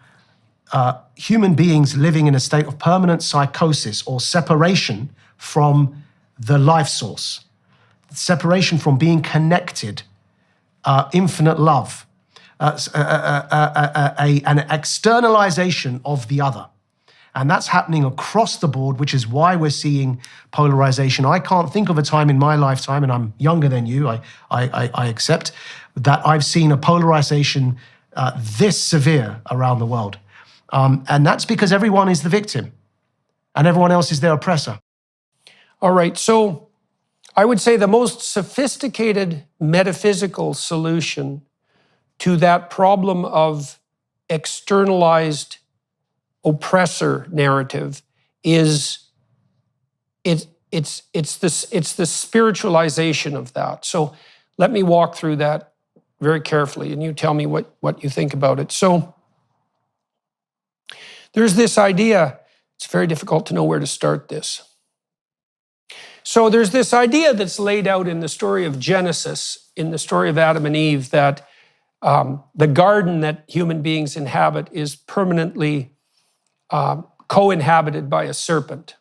human beings living in a state of permanent psychosis or separation from the life source. Separation from being connected, infinite love, an externalization of the other. And that's happening across the board, which is why we're seeing polarization. I can't think of a time in my lifetime, and I'm younger than you, I accept, that I've seen a polarization this severe around the world. And that's because everyone is the victim and everyone else is their oppressor. All right, so I would say the most sophisticated metaphysical solution to that problem of externalized oppressor narrative is it's the spiritualization of that. So let me walk through that very carefully, and you tell me what you think about it. So there's this idea. It's very difficult to know where to start this. So there's this idea that's laid out in the story of Genesis, in the story of Adam and Eve, that the garden that human beings inhabit is permanently co-inhabited by a serpent.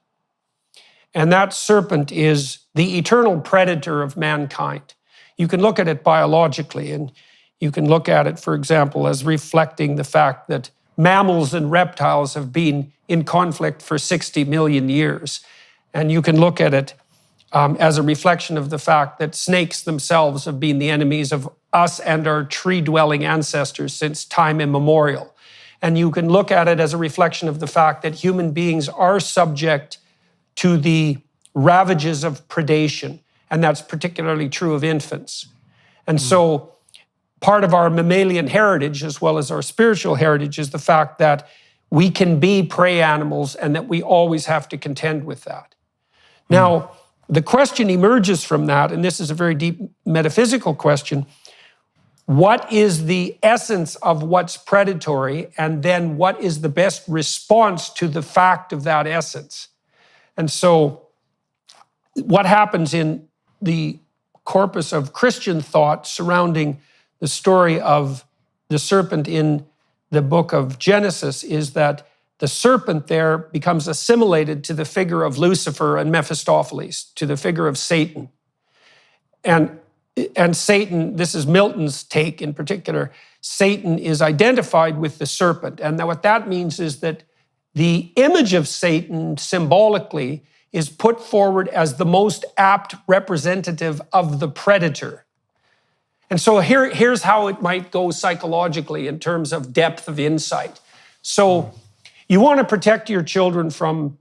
And that serpent is the eternal predator of mankind. You can look at it biologically, and you can look at it, for example, as reflecting the fact that mammals and reptiles have been in conflict for 60 million years. And you can look at it as a reflection of the fact that snakes themselves have been the enemies of us and our tree-dwelling ancestors since time immemorial. And you can look at it as a reflection of the fact that human beings are subject to the ravages of predation, and that's particularly true of infants. And so part of our mammalian heritage, as well as our spiritual heritage, is the fact that we can be prey animals and that we always have to contend with that. Now, the question emerges from that, and this is a very deep metaphysical question: what is the essence of what's predatory, and then what is the best response to the fact of that essence? And so what happens in the corpus of Christian thought surrounding the story of the serpent in the book of Genesis is that the serpent there becomes assimilated to the figure of Lucifer and Mephistopheles, to the figure of Satan. And Satan, this is Milton's take in particular, Satan is identified with the serpent. And now what that means is that the image of Satan symbolically is put forward as the most apt representative of the predator. And so here's how it might go psychologically in terms of depth of insight. So you want to protect your children from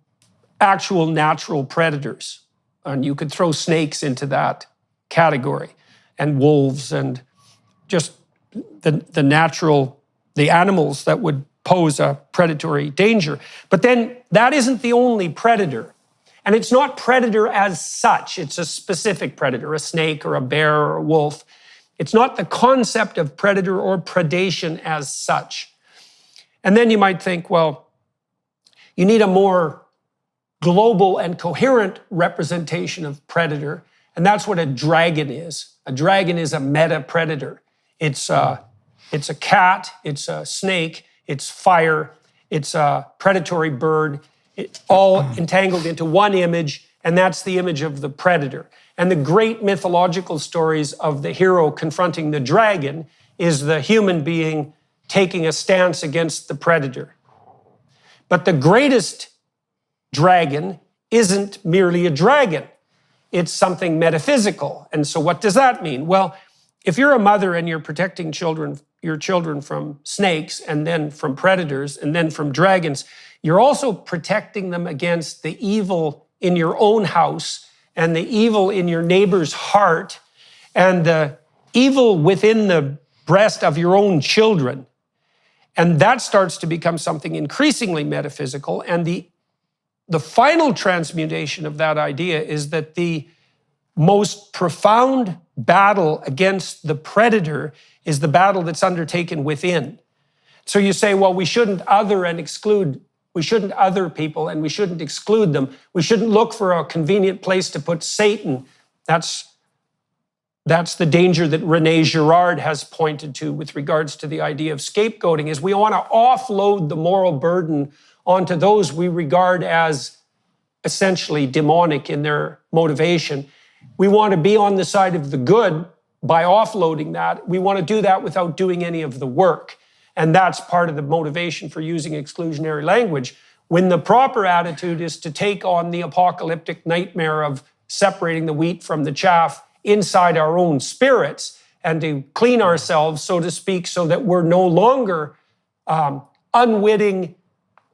actual natural predators. And you could throw snakes into that category, and wolves, and just the animals that would pose a predatory danger. But then that isn't the only predator. And it's not predator as such. It's a specific predator, a snake or a bear or a wolf. It's not the concept of predator or predation as such. And then you might think, well, you need a more global and coherent representation of predator, and that's what a dragon is. A dragon is a meta-predator. It's a cat, it's a snake, it's fire, it's a predatory bird, all entangled into one image, and that's the image of the predator. And the great mythological stories of the hero confronting the dragon is the human being taking a stance against the predator. But the greatest dragon isn't merely a dragon. It's something metaphysical. And so what does that mean? Well, if you're a mother and you're protecting your children from snakes, and then from predators, and then from dragons, you're also protecting them against the evil in your own house, and the evil in your neighbor's heart, and the evil within the breast of your own children. And that starts to become something increasingly metaphysical. And the final transmutation of that idea is that the most profound battle against the predator is the battle that's undertaken within. So you say, well, we shouldn't other and exclude. We shouldn't other people, and we shouldn't exclude them. We shouldn't look for a convenient place to put Satan. That's the danger that René Girard has pointed to with regards to the idea of scapegoating, is we want to offload the moral burden onto those we regard as essentially demonic in their motivation. We want to be on the side of the good by offloading that. We want to do that without doing any of the work. And that's part of the motivation for using exclusionary language, when the proper attitude is to take on the apocalyptic nightmare of separating the wheat from the chaff inside our own spirits, and to clean ourselves, so to speak, so that we're no longer unwitting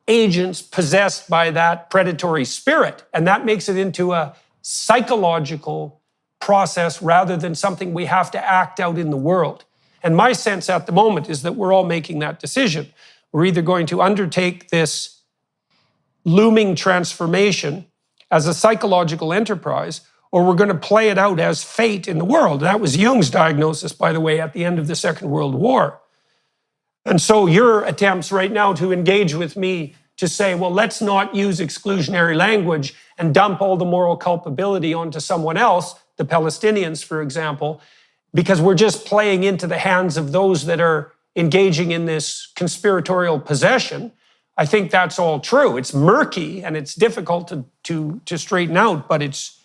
agents possessed by that predatory spirit. And that makes it into a psychological process rather than something we have to act out in the world. And my sense at the moment is that we're all making that decision. We're either going to undertake this looming transformation as a psychological enterprise, or we're going to play it out as fate in the world. That was Jung's diagnosis, by the way, at the end of the Second World War. And so your attempts right now to engage with me to say, well, let's not use exclusionary language and dump all the moral culpability onto someone else, the Palestinians, for example, because we're just playing into the hands of those that are engaging in this conspiratorial possession. I think that's all true. It's murky and it's difficult to straighten out, but it's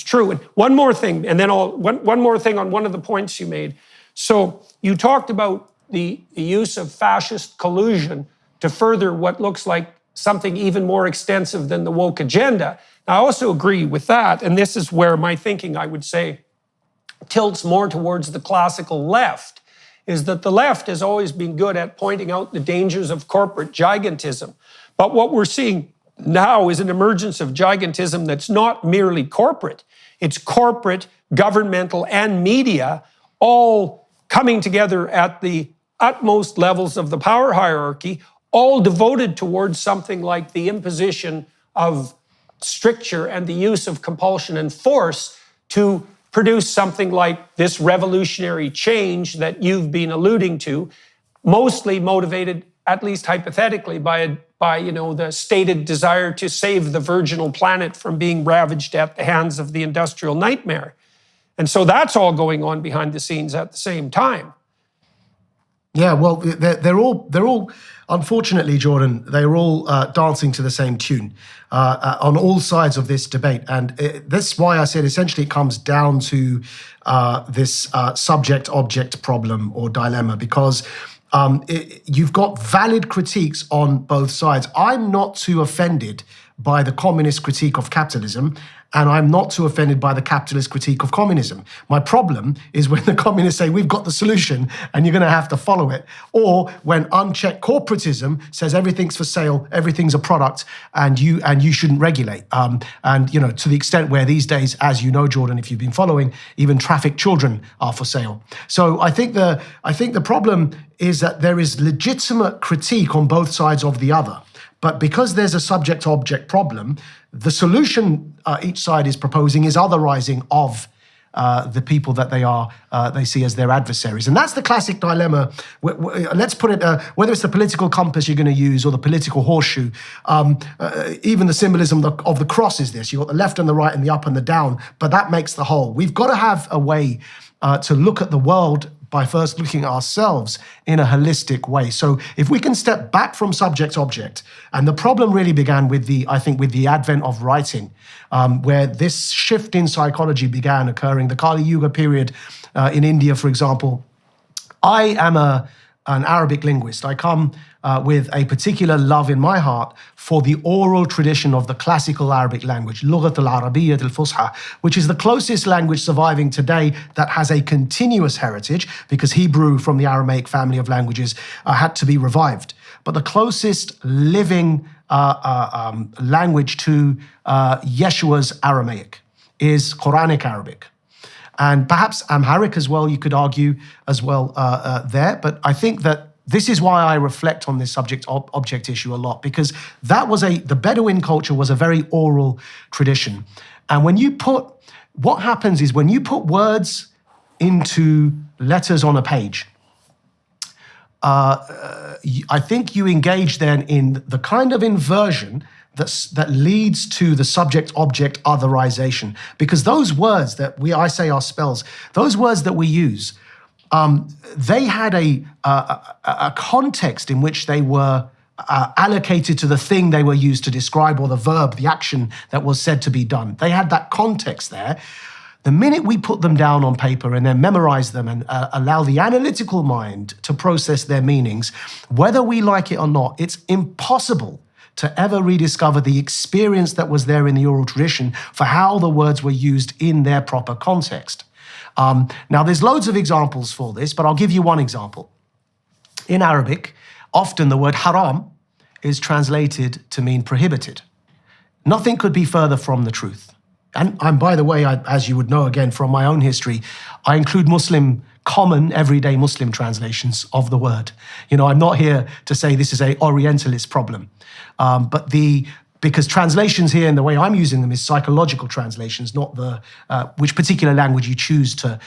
true. And one more thing, and then one more thing on one of the points you made. So you talked about the use of fascist collusion to further what looks like something even more extensive than the woke agenda. Now, I also agree with that, and this is where my thinking, I would say, tilts more towards the classical left, is that the left has always been good at pointing out the dangers of corporate gigantism. But what we're seeing now is an emergence of gigantism that's not merely corporate. It's corporate, governmental, and media all coming together at the utmost levels of the power hierarchy, all devoted towards something like the imposition of stricture and the use of compulsion and force to produce something like this revolutionary change that you've been alluding to, mostly motivated, at least hypothetically, by the stated desire to save the virginal planet from being ravaged at the hands of the industrial nightmare. And so that's all going on behind the scenes at the same time. Yeah, well, they're all, unfortunately, Jordan, they're all dancing to the same tune on all sides of this debate. And that's why I said essentially it comes down to this subject-object problem or dilemma, because you've got valid critiques on both sides. I'm not too offended by the communist critique of capitalism, and I'm not too offended by the capitalist critique of communism. My problem is when the communists say, we've got the solution and you're going to have to follow it. Or when unchecked corporatism says everything's for sale, everything's a product, and you shouldn't regulate. And to the extent where these days, as you know, Jordan, if you've been following, even trafficked children are for sale. So I think the problem is that there is legitimate critique on both sides of the other. But because there's a subject-object problem, the solution each side is proposing is otherizing of the people that they see as their adversaries. And that's the classic dilemma. Let's put it, whether it's the political compass you're going to use or the political horseshoe, even the symbolism of the cross is this. You've got the left and the right and the up and the down, but that makes the whole. We've got to have a way to look at the world by first looking at ourselves in a holistic way. So if we can step back from subject-object, and the problem really began with the advent of writing, where this shift in psychology began occurring, the Kali Yuga period in India, for example. I am an Arabic linguist. I come with a particular love in my heart for the oral tradition of the classical Arabic language, Lughat al-Arabiyyah al-Fusha, which is the closest language surviving today that has a continuous heritage, because Hebrew from the Aramaic family of languages had to be revived. But the closest living language to Yeshua's Aramaic is Quranic Arabic. And perhaps Amharic as well, you could argue as well there. But I think that this is why I reflect on this subject-object issue a lot, because the Bedouin culture was a very oral tradition. And what happens is when you put words into letters on a page, I think you engage then in the kind of inversion that leads to the subject-object otherization. Because those words that I say are spells, those words that we use, they had a context in which they were allocated to the thing they were used to describe, or the verb, the action that was said to be done. They had that context there. The minute we put them down on paper and then memorize them and allow the analytical mind to process their meanings, whether we like it or not, it's impossible to ever rediscover the experience that was there in the oral tradition for how the words were used in their proper context. Now, there's loads of examples for this, but I'll give you one example. In Arabic, often the word haram is translated to mean prohibited. Nothing could be further from the truth. And by the way, as you would know, again, from my own history, I include common, everyday Muslim translations of the word. I'm not here to say this is an Orientalist problem. But the because translations here, and the way I'm using them, is psychological translations, not the which particular language you choose to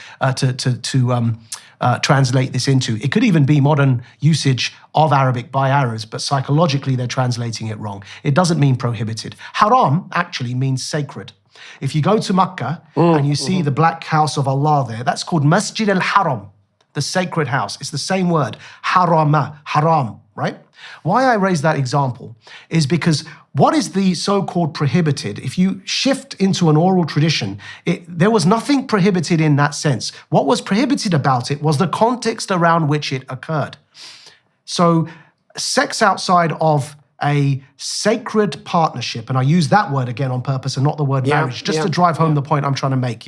translate this into. It could even be modern usage of Arabic by Arabs, but psychologically they're translating it wrong. It doesn't mean prohibited. Haram actually means sacred. If you go to Mecca and you see the black house of Allah there, that's called Masjid al-Haram, the sacred house. It's the same word, harama, haram, right? Why I raise that example is because what is the so-called prohibited? If you shift into an oral tradition, there was nothing prohibited in that sense. What was prohibited about it was the context around which it occurred. So sex outside of a sacred partnership, and I use that word again on purpose and not the word marriage, just to drive home the point I'm trying to make,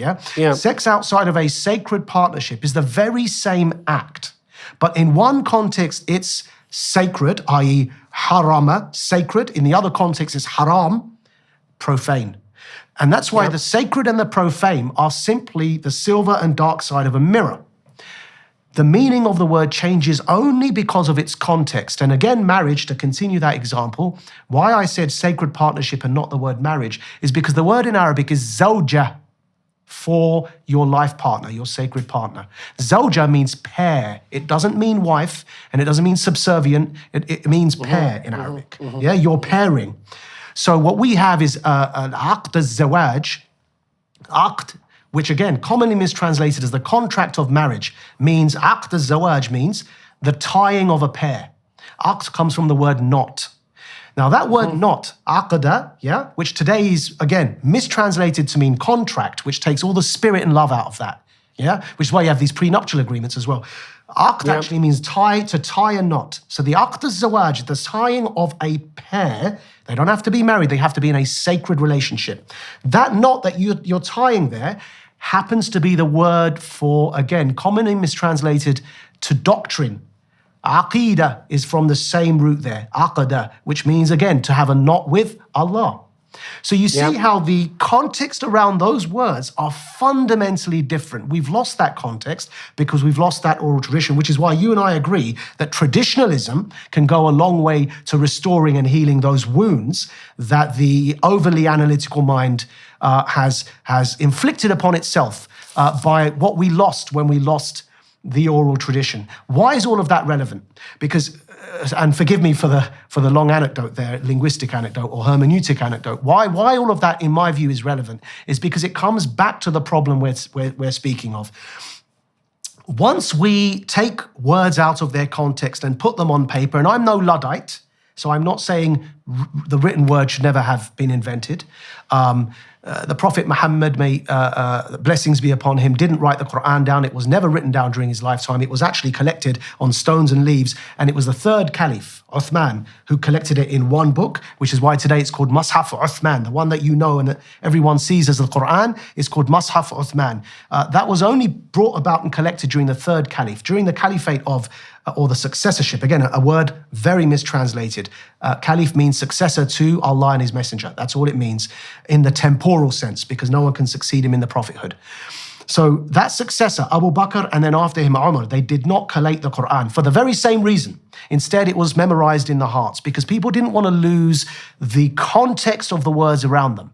Sex outside of a sacred partnership is the very same act, but in one context it's sacred, i.e. harama, sacred. In the other context it's haram, profane. And that's why the sacred and the profane are simply the silver and dark side of a mirror. The meaning of the word changes only because of its context. And again, marriage, to continue that example, why I said sacred partnership and not the word marriage is because the word in Arabic is zawja, for your life partner, your sacred partner. Zawja means pair. It doesn't mean wife, and it doesn't mean subservient. It means pair in Arabic. Yeah, you're pairing. So what we have is an aqd al-zawaj, aqd, which again, commonly mistranslated as the contract of marriage, means aqd al-zawaj means the tying of a pair. Aqd comes from the word knot. Now that word knot, aqda, which today is, again, mistranslated to mean contract, which takes all the spirit and love out of that, which is why you have these prenuptial agreements as well. Aqd actually means to tie a knot. So the aqd al-zawaj, the tying of a pair, they don't have to be married, they have to be in a sacred relationship. That knot that you're tying there happens to be the word for, again, commonly mistranslated to doctrine. Aqidah is from the same root there, aqada, which means, again, to have a knot with Allah. So you see how the context around those words are fundamentally different. We've lost that context because we've lost that oral tradition, which is why you and I agree that traditionalism can go a long way to restoring and healing those wounds that the overly analytical mind has inflicted upon itself by what we lost when we lost the oral tradition. Why is all of that relevant? Because, and forgive me for the long anecdote there, linguistic anecdote or hermeneutic anecdote, why all of that, in my view, is relevant is because it comes back to the problem we're speaking of. Once we take words out of their context and put them on paper, and I'm no Luddite, so I'm not saying the written word should never have been invented. The Prophet Muhammad, may blessings be upon him, didn't write the Quran down. It was never written down during his lifetime. It was actually collected on stones and leaves. And it was the third caliph, Uthman, who collected it in one book, which is why today it's called Mushaf Uthman. The one that you know and that everyone sees as the Quran is called Mushaf Uthman. That was only brought about and collected during the third caliph, during the caliphate of or the successorship. Again, a word very mistranslated. Caliph means successor to Allah and His Messenger. That's all it means in the temporal sense, because no one can succeed him in the prophethood. So that successor, Abu Bakr, and then after him, Umar, they did not collate the Quran for the very same reason. Instead, it was memorized in the hearts because people didn't want to lose the context of the words around them.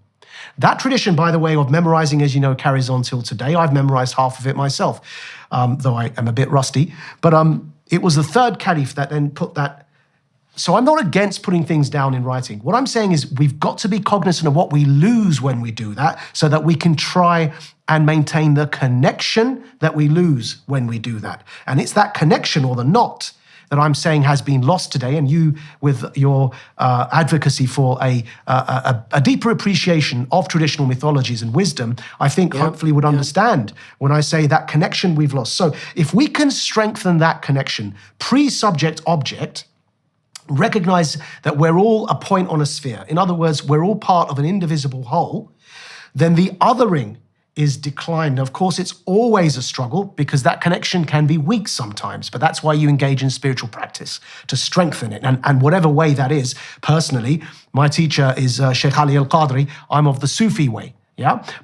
That tradition, by the way, of memorizing, as you know, carries on till today. I've memorized half of it myself, though I am a bit rusty. But it was the third caliph that then put that. So I'm not against putting things down in writing. What I'm saying is we've got to be cognizant of what we lose when we do that so that we can try and maintain the connection that we lose when we do that. And it's that connection or the knot that I'm saying has been lost today. And you, with your advocacy for a deeper appreciation of traditional mythologies and wisdom, I think hopefully would understand when I say that connection we've lost. So if we can strengthen that connection, pre-subject object, recognize that we're all a point on a sphere. In other words, we're all part of an indivisible whole, then the othering is declined. Of course, it's always a struggle because that connection can be weak sometimes, but that's why you engage in spiritual practice, to strengthen it. And whatever way that is, personally, my teacher is Sheikh Ali Al-Qadri. I'm of the Sufi way,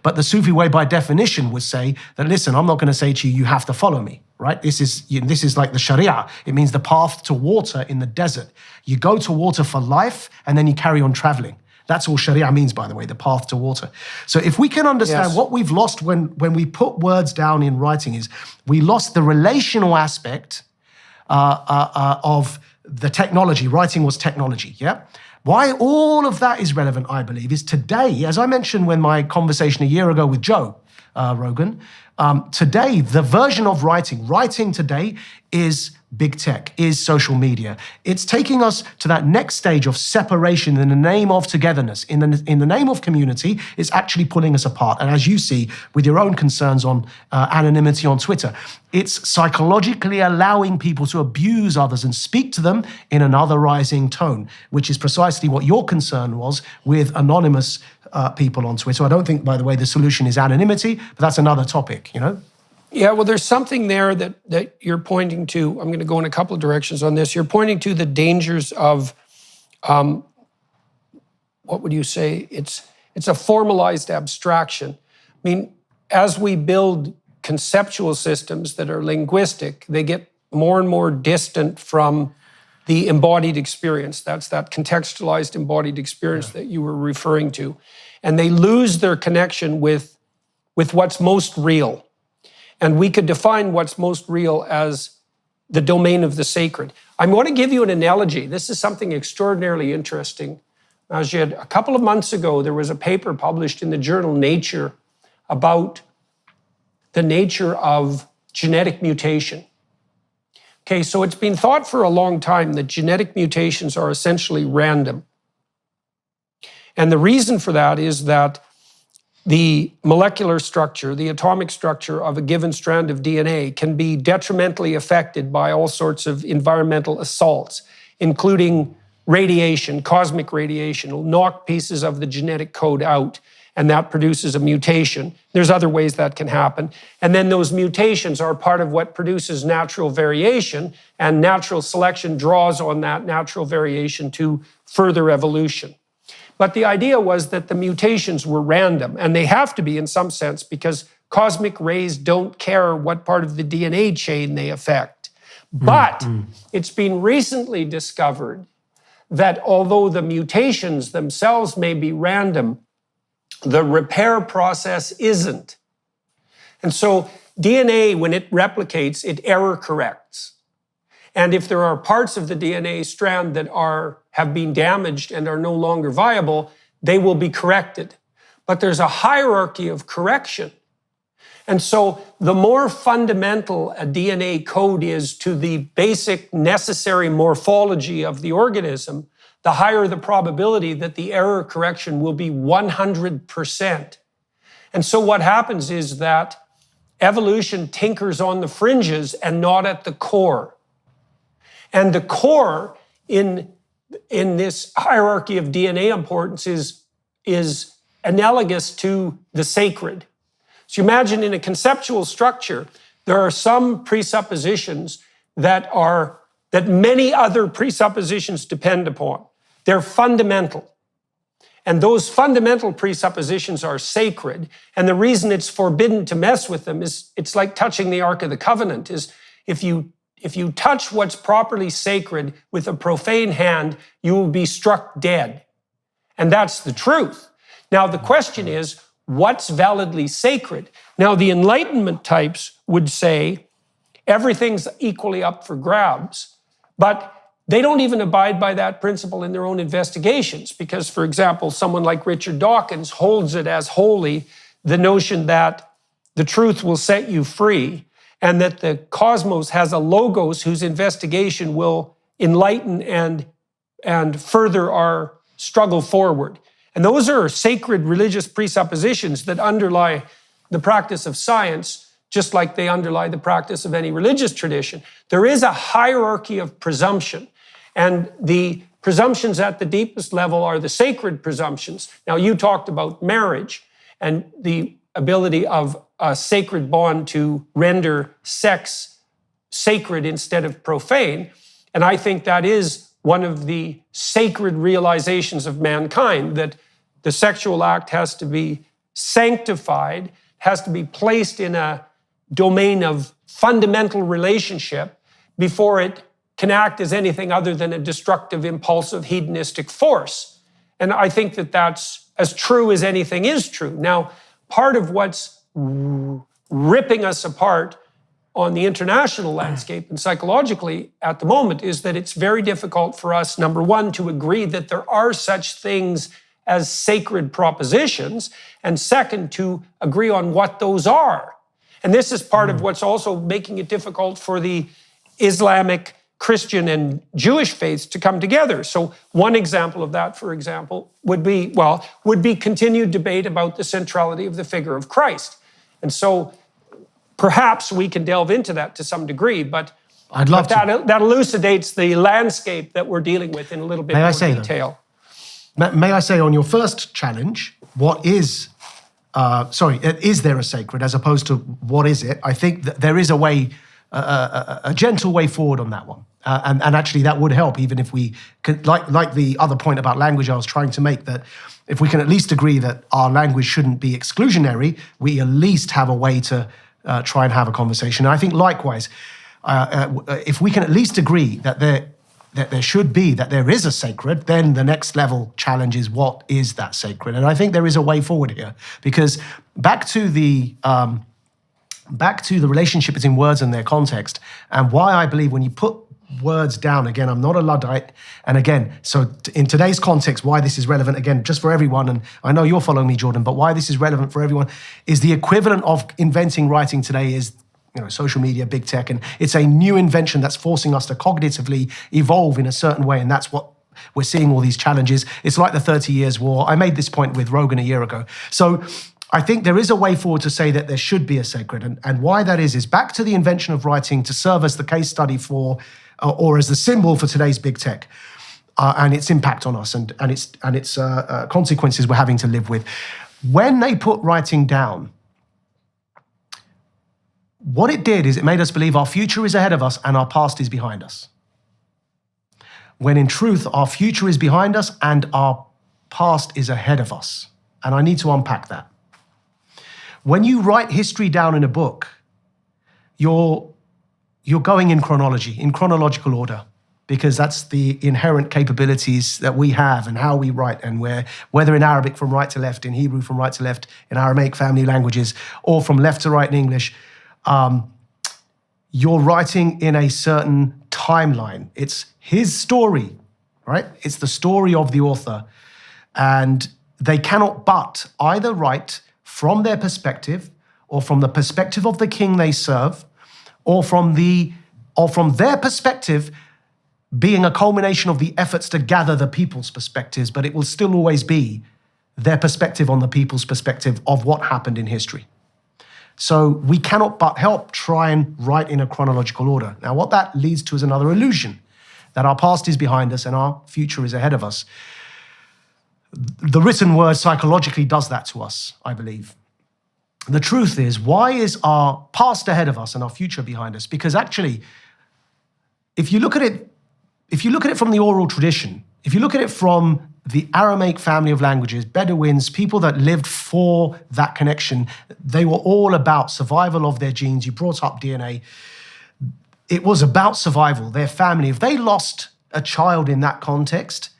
But the Sufi way by definition would say that, listen, I'm not going to say to you, you have to follow me, right? This is like the Sharia. It means the path to water in the desert. You go to water for life and then you carry on traveling. That's all Sharia means, by the way, the path to water. So if we can understand what we've lost when we put words down in writing is we lost the relational aspect of the technology. Writing was technology, yeah? Why all of that is relevant, I believe, is today, as I mentioned when my conversation a year ago with Joe Rogan, today, the version of writing today is big tech, is social media. It's taking us to that next stage of separation in the name of togetherness. In the name of community, it's actually pulling us apart. And as you see with your own concerns on anonymity on Twitter, it's psychologically allowing people to abuse others and speak to them in an otherizing tone, which is precisely what your concern was with anonymous people on Twitter. I don't think, by the way, the solution is anonymity, but that's another topic, you know? Yeah, well, there's something there that you're pointing to. I'm going to go in a couple of directions on this. You're pointing to the dangers of, what would you say? It's a formalized abstraction. I mean, as we build conceptual systems that are linguistic, they get more and more distant from the embodied experience. That's that contextualized embodied experience that you were referring to. And they lose their connection with what's most real. And we could define what's most real as the domain of the sacred. I'm going to give you an analogy. This is something extraordinarily interesting. Maajid, a couple of months ago, there was a paper published in the journal Nature about the nature of genetic mutation. Okay, so it's been thought for a long time that genetic mutations are essentially random. And the reason for that is that the molecular structure, the atomic structure of a given strand of DNA can be detrimentally affected by all sorts of environmental assaults, including radiation, cosmic radiation. It'll knock pieces of the genetic code out, and that produces a mutation. There's other ways that can happen. And then those mutations are part of what produces natural variation, and natural selection draws on that natural variation to further evolution. But the idea was that the mutations were random, and they have to be in some sense because cosmic rays don't care what part of the DNA chain they affect. But it's been recently discovered that although the mutations themselves may be random, the repair process isn't. And so DNA, when it replicates, it error corrects. And if there are parts of the DNA strand that have been damaged and are no longer viable, they will be corrected. But there's a hierarchy of correction. And so the more fundamental a DNA code is to the basic necessary morphology of the organism, the higher the probability that the error correction will be 100%. And so what happens is that evolution tinkers on the fringes and not at the core. And the core in this hierarchy of DNA importance is analogous to the sacred. So imagine in a conceptual structure, there are some presuppositions that many other presuppositions depend upon. They're fundamental. And those fundamental presuppositions are sacred. And the reason it's forbidden to mess with them is it's like touching the Ark of the Covenant, is if you touch what's properly sacred with a profane hand, you will be struck dead. And that's the truth. Now, the question is, what's validly sacred? Now, the Enlightenment types would say everything's equally up for grabs, but they don't even abide by that principle in their own investigations because, for example, someone like Richard Dawkins holds it as holy, the notion that the truth will set you free, and that the cosmos has a logos whose investigation will enlighten and further our struggle forward. And those are sacred religious presuppositions that underlie the practice of science, just like they underlie the practice of any religious tradition. There is a hierarchy of presumption, and the presumptions at the deepest level are the sacred presumptions. Now, you talked about marriage and the ability of a sacred bond to render sex sacred instead of profane. And I think that is one of the sacred realizations of mankind, that the sexual act has to be sanctified, has to be placed in a domain of fundamental relationship before it can act as anything other than a destructive, impulsive, hedonistic force. And I think that that's as true as anything is true. Now, part of what's ripping us apart on the international landscape and psychologically at the moment is that it's very difficult for us, number one, to agree that there are such things as sacred propositions, and second, to agree on what those are. And this is part of what's also making it difficult for the Islamic, Christian, and Jewish faiths to come together. So one example of that, for example, would be continued debate about the centrality of the figure of Christ. And so perhaps we can delve into that to some degree, but I'd love to. That elucidates the landscape that we're dealing with in a little bit more detail. May I say on your first challenge, what is, is there a sacred as opposed to what is it? I think that there is a way, a gentle way forward on that one. And actually that would help, even if we could, like the other point about language I was trying to make, that if we can at least agree that our language shouldn't be exclusionary, we at least have a way to try and have a conversation. And I think likewise, if we can at least agree that there is a sacred, then the next level challenge is, what is that sacred? And I think there is a way forward here, because back to the relationship between words and their context, and why I believe when you put words down, again, I'm not a Luddite, and again, so in today's context, why this is relevant, again, just for everyone, and I know you're following me, Jordan, but why this is relevant for everyone is the equivalent of inventing writing today is, social media, big tech, and it's a new invention that's forcing us to cognitively evolve in a certain way, and that's what we're seeing, all these challenges. It's like the 30 Years' War. I made this point with Rogan a year ago. So I think there is a way forward to say that there should be a sacred, and why that is back to the invention of writing to serve as the case study for, or as the symbol for today's big tech, and its impact on us and its consequences we're having to live with. When they put writing down, what it did is it made us believe our future is ahead of us and our past is behind us. When in truth, our future is behind us and our past is ahead of us. And I need to unpack that. When you write history down in a book, you're going in chronology, in chronological order, because that's the inherent capabilities that we have and how we write, and whether in Arabic from right to left, in Hebrew from right to left, in Aramaic family languages, or from left to right in English, you're writing in a certain timeline. It's his story, right? It's the story of the author. And they cannot but either write from their perspective, or from the perspective of the king they serve, or from their perspective being a culmination of the efforts to gather the people's perspectives, but it will still always be their perspective on the people's perspective of what happened in history. So we cannot but help try and write in a chronological order. Now, what that leads to is another illusion, that our past is behind us and our future is ahead of us. The written word psychologically does that to us, I believe. The truth is, why is our past ahead of us and our future behind us? Because actually, if you look at it from the oral tradition, if you look at it from the Aramaic family of languages, Bedouins, people that lived for that connection, they were all about survival of their genes. You brought up DNA. It was about survival, their family. If they lost a child in that context,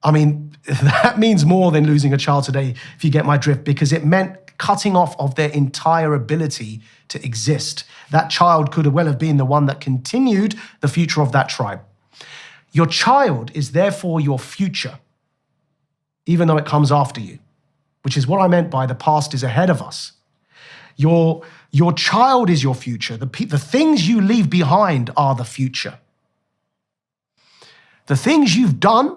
I mean, that means more than losing a child today, if you get my drift, because it meant cutting off of their entire ability to exist. That child could well have been the one that continued the future of that tribe. Your child is therefore your future, even though it comes after you, which is what I meant by the past is ahead of us. Your child is your future. The things you leave behind are the future. The things you've done,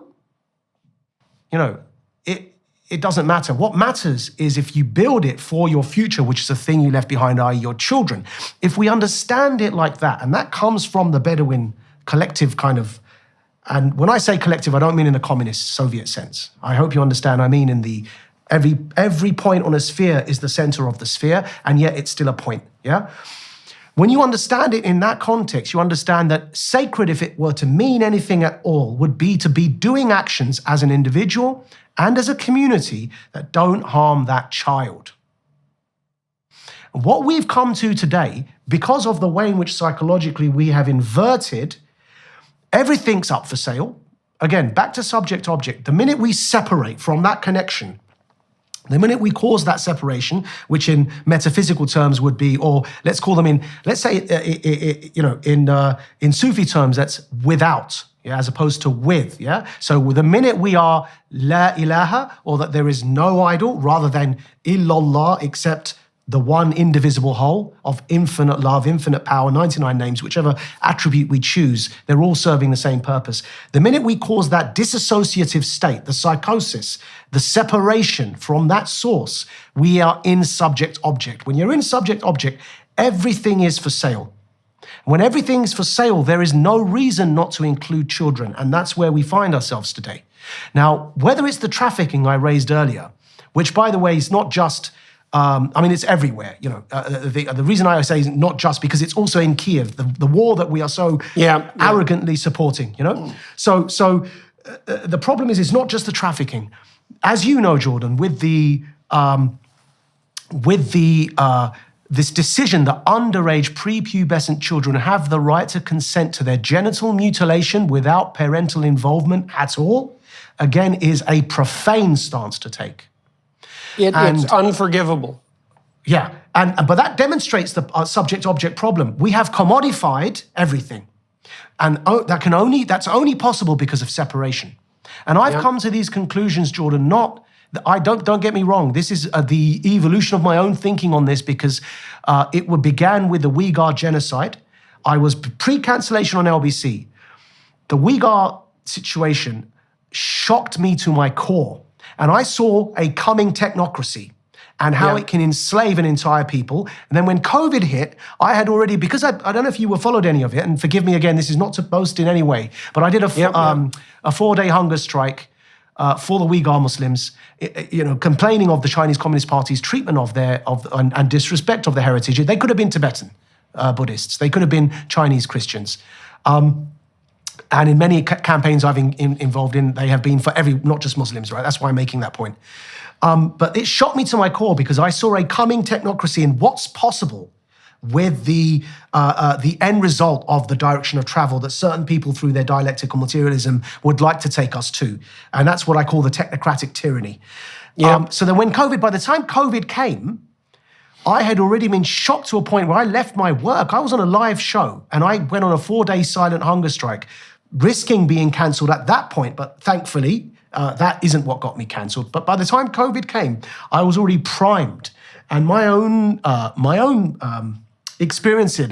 it doesn't matter. What matters is if you build it for your future, which is the thing you left behind, i.e. your children. If we understand it like that, and that comes from the Bedouin collective kind of, and when I say collective, I don't mean in the communist Soviet sense. I hope you understand. I mean in the every point on a sphere is the center of the sphere, and yet it's still a point, yeah? When you understand it in that context, you understand that sacred, if it were to mean anything at all, would be to be doing actions as an individual and as a community that don't harm that child. What we've come to today, because of the way in which psychologically we have inverted, everything's up for sale. again, back to subject-object. The minute we separate from that connection, the minute we cause that separation, which in metaphysical terms would be, or let's call them let's say, in Sufi terms, that's without, as opposed to with, So the minute we are la ilaha, or that there is no idol, rather than illallah, except the one indivisible whole of infinite love, infinite power, 99 names, whichever attribute we choose, they're all serving the same purpose. The minute we cause that disassociative state, the psychosis, the separation from that source, we are in subject-object. When you're in subject-object, everything is for sale. When everything's for sale, there is no reason not to include children, and that's where we find ourselves today. Now, whether it's the trafficking I raised earlier, which, by the way, is not just it's everywhere. The reason I say is not just because it's also in Kiev, the war that we are so arrogantly supporting. So the problem is, it's not just the trafficking, as you know, Jordan, with this decision that underage prepubescent children have the right to consent to their genital mutilation without parental involvement at all. Again, is a profane stance to take. It's unforgivable. Yeah, but that demonstrates the subject-object problem. We have commodified everything, and that's only possible because of separation. And I've come to these conclusions, Jordan. Don't get me wrong. This is the evolution of my own thinking on this, because it began with the Uyghur genocide. I was pre-cancellation on LBC. The Uyghur situation shocked me to my core. And I saw a coming technocracy and how it can enslave an entire people. And then when COVID hit, I had already, because I don't know if you followed any of it, and forgive me again, this is not to boast in any way, but I did a 4-day hunger strike for the Uyghur Muslims, complaining of the Chinese Communist Party's treatment and disrespect of their heritage. They could have been Tibetan Buddhists. They could have been Chinese Christians. And in many campaigns I've involved in, they have been for not just Muslims, right? That's why I'm making that point. But it shocked me to my core, because I saw a coming technocracy in what's possible with the end result of the direction of travel that certain people through their dialectical materialism would like to take us to. And that's what I call the technocratic tyranny. So then by the time COVID came, I had already been shocked to a point where I left my work. I was on a live show and I went on a 4-day silent hunger strike, risking being cancelled at that point. But thankfully, that isn't what got me cancelled. But by the time COVID came, I was already primed. And my own experiences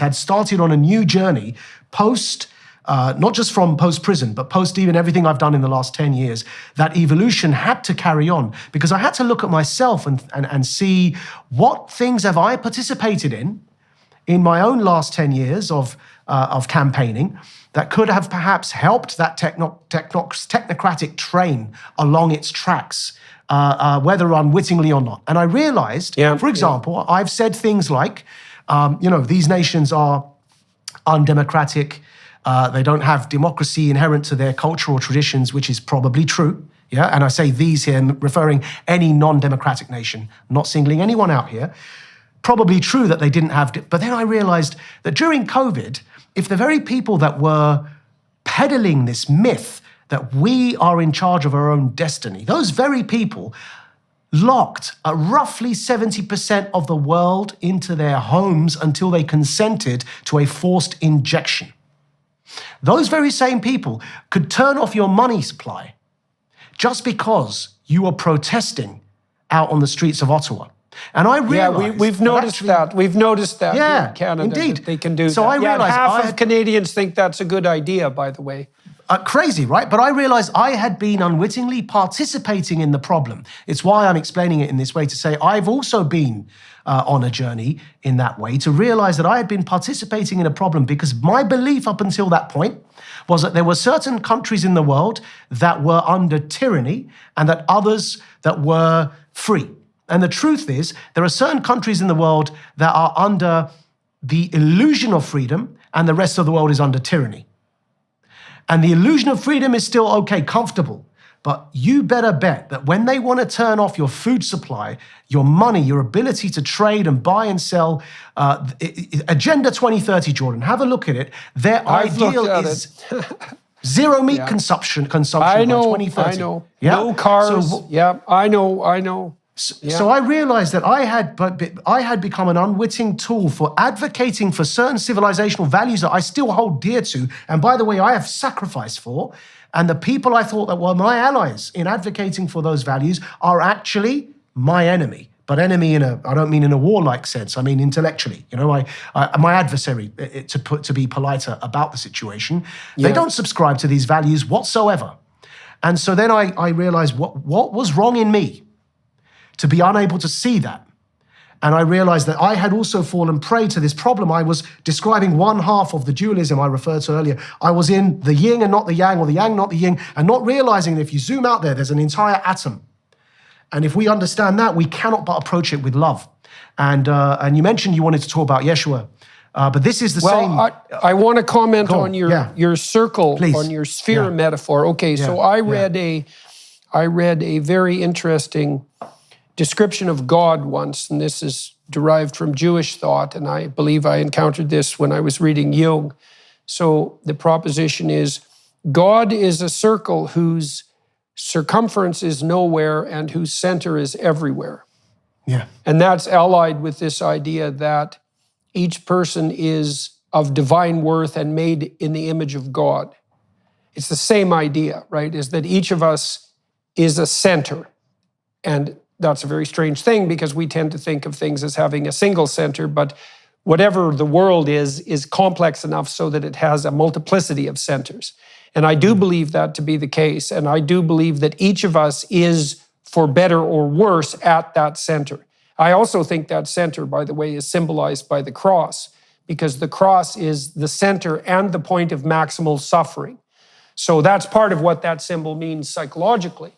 had started on a new journey post, not just from post-prison, but post even everything I've done in the last 10 years. That evolution had to carry on, because I had to look at myself and see what things have I participated in my own last 10 years of campaigning that could have perhaps helped that technocratic train along its tracks, whether unwittingly or not. And I realized, for example, I've said things like, these nations are undemocratic, they don't have democracy inherent to their cultural traditions, which is probably true. And I say these here, referring any non-democratic nation, not singling anyone out here. Probably true that they didn't have, but then I realized that during COVID, if the very people that were peddling this myth that we are in charge of our own destiny, those very people locked roughly 70% of the world into their homes until they consented to a forced injection. Those very same people could turn off your money supply just because you were protesting out on the streets of Ottawa. And I realized... we've noticed that. We've noticed that in Canada. Indeed. That they can do so that. I realized half of Canadians think that's a good idea, by the way. Crazy, right? But I realized I had been unwittingly participating in the problem. It's why I'm explaining it in this way, to say I've also been on a journey in that way, to realize that I had been participating in a problem, because my belief up until that point was that there were certain countries in the world that were under tyranny and that others that were free. And the truth is, there are certain countries in the world that are under the illusion of freedom and the rest of the world is under tyranny. And the illusion of freedom is still okay, comfortable. But you better bet that when they want to turn off your food supply, your money, your ability to trade and buy and sell, Agenda 2030, Jordan, have a look at it. Their ideal is Zero meat consumption by 2030. I know. Yeah? No cars. So, I know. So I realized that I had become an unwitting tool for advocating for certain civilizational values that I still hold dear to. And by the way, I have sacrificed for. And the people I thought that were my allies in advocating for those values are actually my enemy. But enemy I don't mean in a warlike sense. I mean intellectually. You know, my adversary, to be politer about the situation. They don't subscribe to these values whatsoever. And so then I realized what was wrong in me to be unable to see that. And I realized that I had also fallen prey to this problem. I was describing one half of the dualism I referred to earlier. I was in the yin and not the yang, or the yang, not the yin, and not realizing that if you zoom out there's an entire atom. And if we understand that, we cannot but approach it with love. And you mentioned you wanted to talk about Yeshua, but this is the same. Well, I want to comment on your circle, Please. on your sphere metaphor. Okay, so I read a very interesting description of God once, and this is derived from Jewish thought, and I believe I encountered this when I was reading Jung. So the proposition is, God is a circle whose circumference is nowhere and whose center is everywhere. Yeah. And that's allied with this idea that each person is of divine worth and made in the image of God. It's the same idea, right? Is that each of us is a center. And that's a very strange thing because we tend to think of things as having a single center, but whatever the world is complex enough so that it has a multiplicity of centers. And I do believe that to be the case. And I do believe that each of us is, for better or worse, at that center. I also think that center, by the way, is symbolized by the cross, because the cross is the center and the point of maximal suffering. So that's part of what that symbol means psychologically.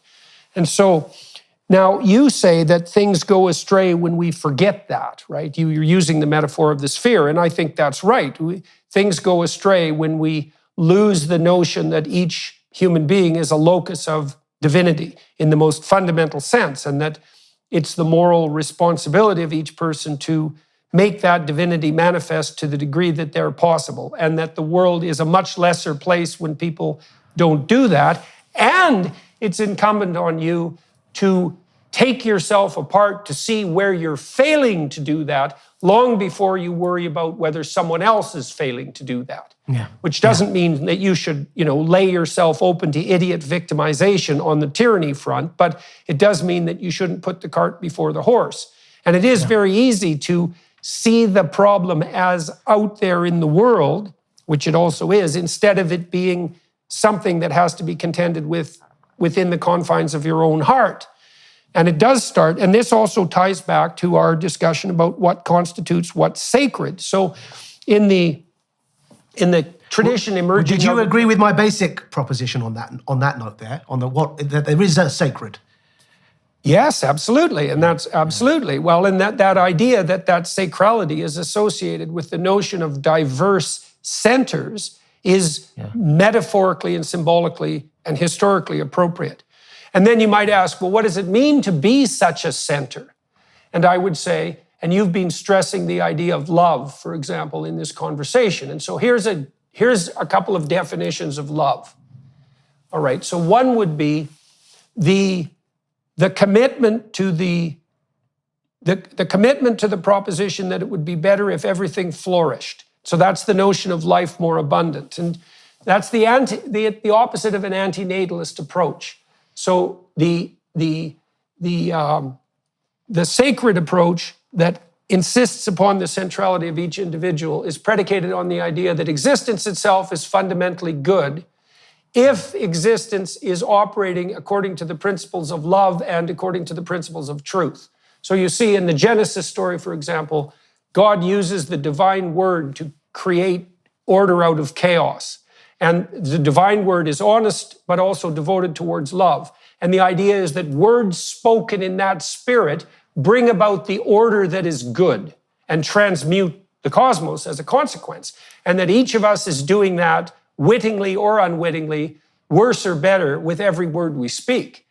And so now you say that things go astray when we forget that, right? You're using the metaphor of the sphere, and I think that's right. Things go astray when we lose the notion that each human being is a locus of divinity in the most fundamental sense, and that it's the moral responsibility of each person to make that divinity manifest to the degree that they're possible, and that the world is a much lesser place when people don't do that. And it's incumbent on you to take yourself apart to see where you're failing to do that long before you worry about whether someone else is failing to do that. Yeah. Which doesn't mean that you should, lay yourself open to idiot victimization on the tyranny front, but it does mean that you shouldn't put the cart before the horse. And it is very easy to see the problem as out there in the world, which it also is, instead of it being something that has to be contended with within the confines of your own heart. And it does start, and this also ties back to our discussion about what constitutes what's sacred. So in the tradition emerging... Did you agree with my basic proposition on that note there, that there is a sacred? Yes, absolutely. And that's absolutely. Well, and that idea that sacrality is associated with the notion of diverse centers is metaphorically and symbolically and historically appropriate. And then you might ask, well, what does it mean to be such a center? And I would say, and you've been stressing the idea of love, for example, in this conversation. And so here's a couple of definitions of love. All right, so one would be the commitment to the commitment to the proposition that it would be better if everything flourished. So that's the notion of life more abundant. And that's the opposite of an antinatalist approach. So the sacred approach that insists upon the centrality of each individual is predicated on the idea that existence itself is fundamentally good if existence is operating according to the principles of love and according to the principles of truth. So you see in the Genesis story, for example, God uses the divine word to create order out of chaos. And the divine word is honest, but also devoted towards love. And the idea is that words spoken in that spirit bring about the order that is good and transmute the cosmos as a consequence. And that each of us is doing that wittingly or unwittingly, worse or better, with every word we speak.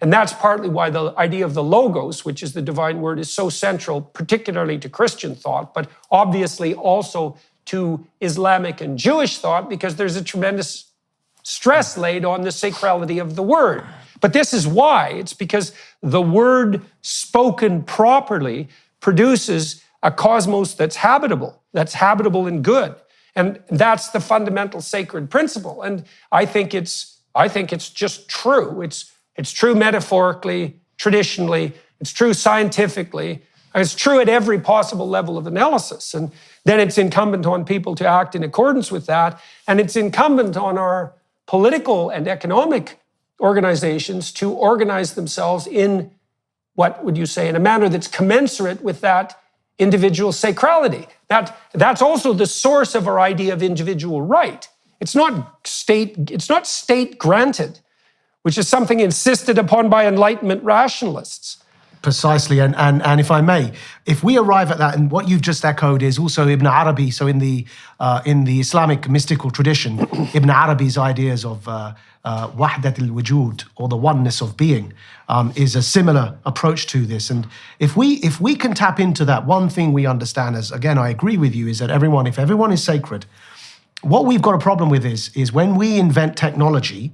And that's partly why the idea of the logos, which is the divine word, is so central, particularly to Christian thought, but obviously also to Islamic and Jewish thought, because there's a tremendous stress laid on the sacrality of the word. But this is why. It's because the word spoken properly produces a cosmos that's habitable and good. And that's the fundamental sacred principle. And I think it's just true. It's true metaphorically, traditionally, it's true scientifically, it's true at every possible level of analysis. And then it's incumbent on people to act in accordance with that. And it's incumbent on our political and economic organizations to organize themselves in, what would you say, in a manner that's commensurate with that individual sacrality. That's also the source of our idea of individual right. It's not state granted, which is something insisted upon by Enlightenment rationalists. Precisely, and if I may, if we arrive at that, and what you've just echoed is also Ibn Arabi. So in the Islamic mystical tradition, Ibn Arabi's ideas of wahdat al-wujud, or the oneness of being, is a similar approach to this. And if we can tap into that, one thing we understand, as again I agree with you, is that if everyone is sacred, what we've got a problem with is when we invent technology,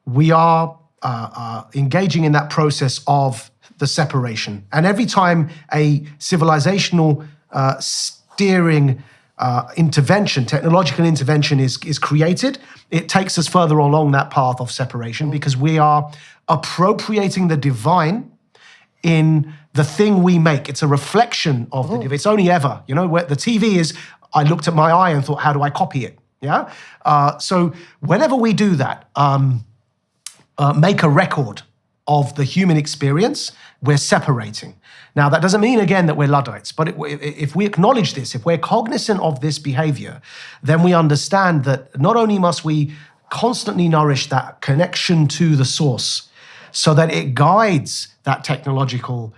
we are engaging in that process of the separation. And every time a civilizational steering intervention, technological intervention is created, it takes us further along that path of separation, because we are appropriating the divine in the thing we make. It's a reflection of the divine. It's only ever, where the TV is, I looked at my eye and thought, how do I copy it? Yeah. So whenever we do that, make a record of the human experience, we're separating. Now, that doesn't mean, again, that we're Luddites, but if we acknowledge this, if we're cognizant of this behavior, then we understand that not only must we constantly nourish that connection to the source so that it guides that technological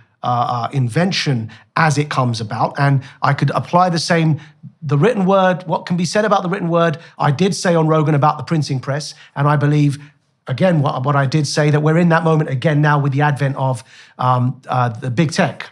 invention as it comes about. And I could apply the written word, what can be said about the written word, I did say on Rogan about the printing press, and I believe, again, what I did say, that we're in that moment again now with the advent of the big tech.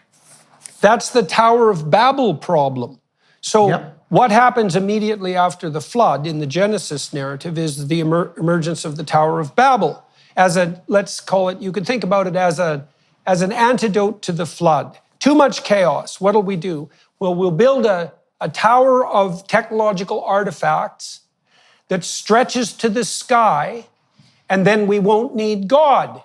That's the Tower of Babel problem. So what happens immediately after the flood in the Genesis narrative is the emergence of the Tower of Babel. Let's call it, you could think about it as an antidote to the flood. Too much chaos, what'll we do? Well, we'll build a tower of technological artifacts that stretches to the sky, and then we won't need God,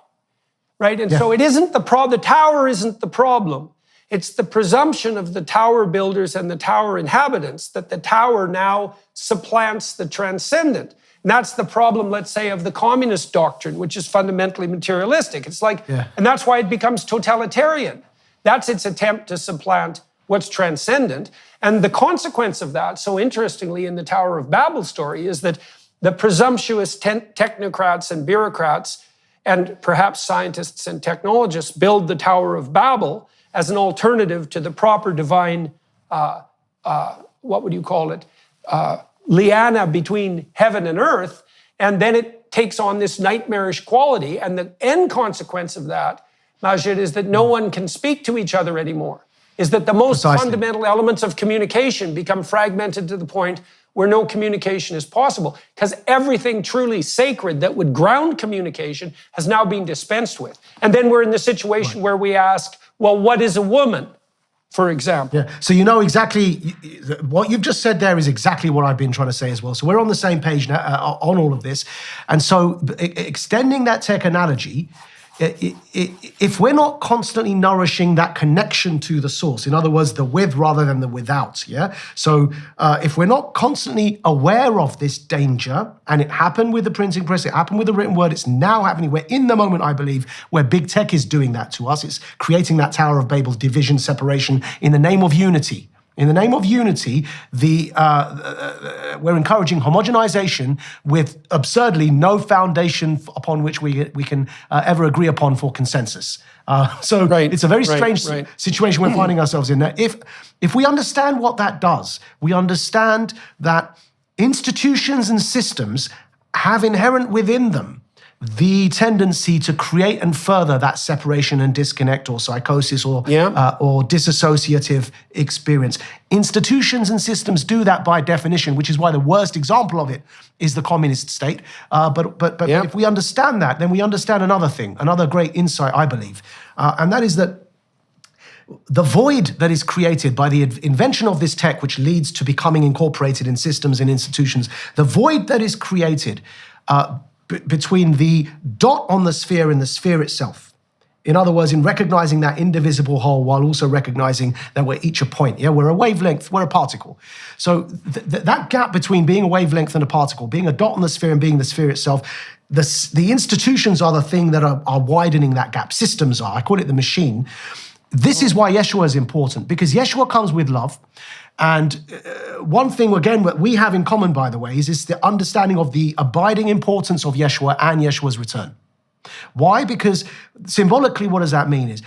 right? And so it isn't the tower isn't the problem. It's the presumption of the tower builders and the tower inhabitants that the tower now supplants the transcendent. And that's the problem, let's say, of the communist doctrine, which is fundamentally materialistic. It's like, and that's why it becomes totalitarian. That's its attempt to supplant what's transcendent. And the consequence of that, so interestingly in the Tower of Babel story, is that the presumptuous technocrats and bureaucrats and perhaps scientists and technologists build the Tower of Babel as an alternative to the proper divine, what would you call it, liana between heaven and earth, and then it takes on this nightmarish quality. And the end consequence of that, Maajid, is that no one can speak to each other anymore, is that the most fundamental elements of communication become fragmented to the point where no communication is possible, because everything truly sacred that would ground communication has now been dispensed with. And then we're in the situation where we ask, well, what is a woman, for example? Yeah. So exactly what you've just said there is exactly what I've been trying to say as well. So we're on the same page now on all of this. And so extending that tech analogy, if we're not constantly nourishing that connection to the source, in other words, the with rather than the without, So if we're not constantly aware of this danger, and it happened with the printing press, it happened with the written word, it's now happening. We're in the moment, I believe, where big tech is doing that to us. It's creating that Tower of Babel, division, separation, in the name of unity. In the name of unity, we're encouraging homogenization with absurdly no foundation upon which we can ever agree upon for consensus. It's a very strange situation we're finding ourselves in. Now, if we understand what that does, we understand that institutions and systems have inherent within them the tendency to create and further that separation and disconnect or psychosis or disassociative experience. Institutions and systems do that by definition, which is why the worst example of it is the communist state. But if we understand that, then we understand another thing, another great insight, I believe, and that is that the void that is created by the invention of this tech, which leads to becoming incorporated in systems and institutions, the void that is created between the dot on the sphere and the sphere itself. In other words, in recognizing that indivisible whole while also recognizing that we're each a point. Yeah, we're a wavelength, we're a particle. So that gap between being a wavelength and a particle, being a dot on the sphere and being the sphere itself, the institutions are the thing that are widening that gap. Systems are. I call it the machine. This is why Yeshua is important, because Yeshua comes with love. And one thing, again, that we have in common, by the way, is the understanding of the abiding importance of Yeshua and Yeshua's return. Why? Because symbolically, what does that mean is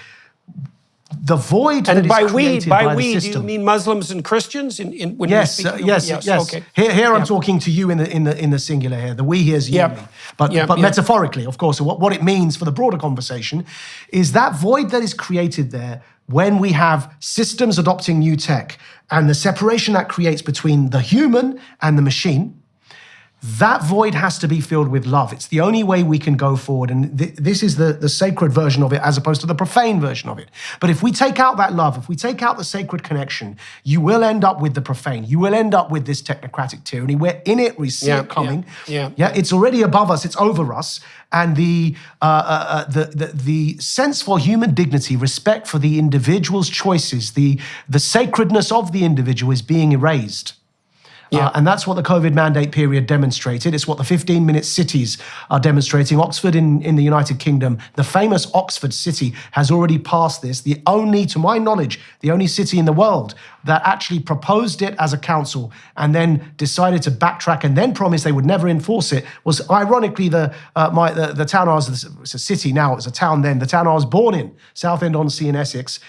the void that is created by the system. Do you mean Muslims and Christians? When yes. Okay. Here I'm talking to you in the singular here. The we here is you and me. But metaphorically, of course, what it means for the broader conversation is that void that is created there when we have systems adopting new tech and the separation that creates between the human and the machine. That void has to be filled with love. It's the only way we can go forward. And this is the sacred version of it as opposed to the profane version of it. But if we take out that love, if we take out the sacred connection, you will end up with the profane. You will end up with this technocratic tyranny. We're in it. We see it coming. It's already above us. It's over us. And the sense for human dignity, respect for the individual's choices, the sacredness of the individual is being erased. And that's what the COVID mandate period demonstrated. It's what the 15-minute cities are demonstrating. Oxford in the United Kingdom, the famous Oxford city, has already passed this. To my knowledge, the only city in the world that actually proposed it as a council and then decided to backtrack and then promised they would never enforce it was, ironically, the town I was, it's a city now, it was a town then, the town I was born in, Southend-on-Sea in Essex,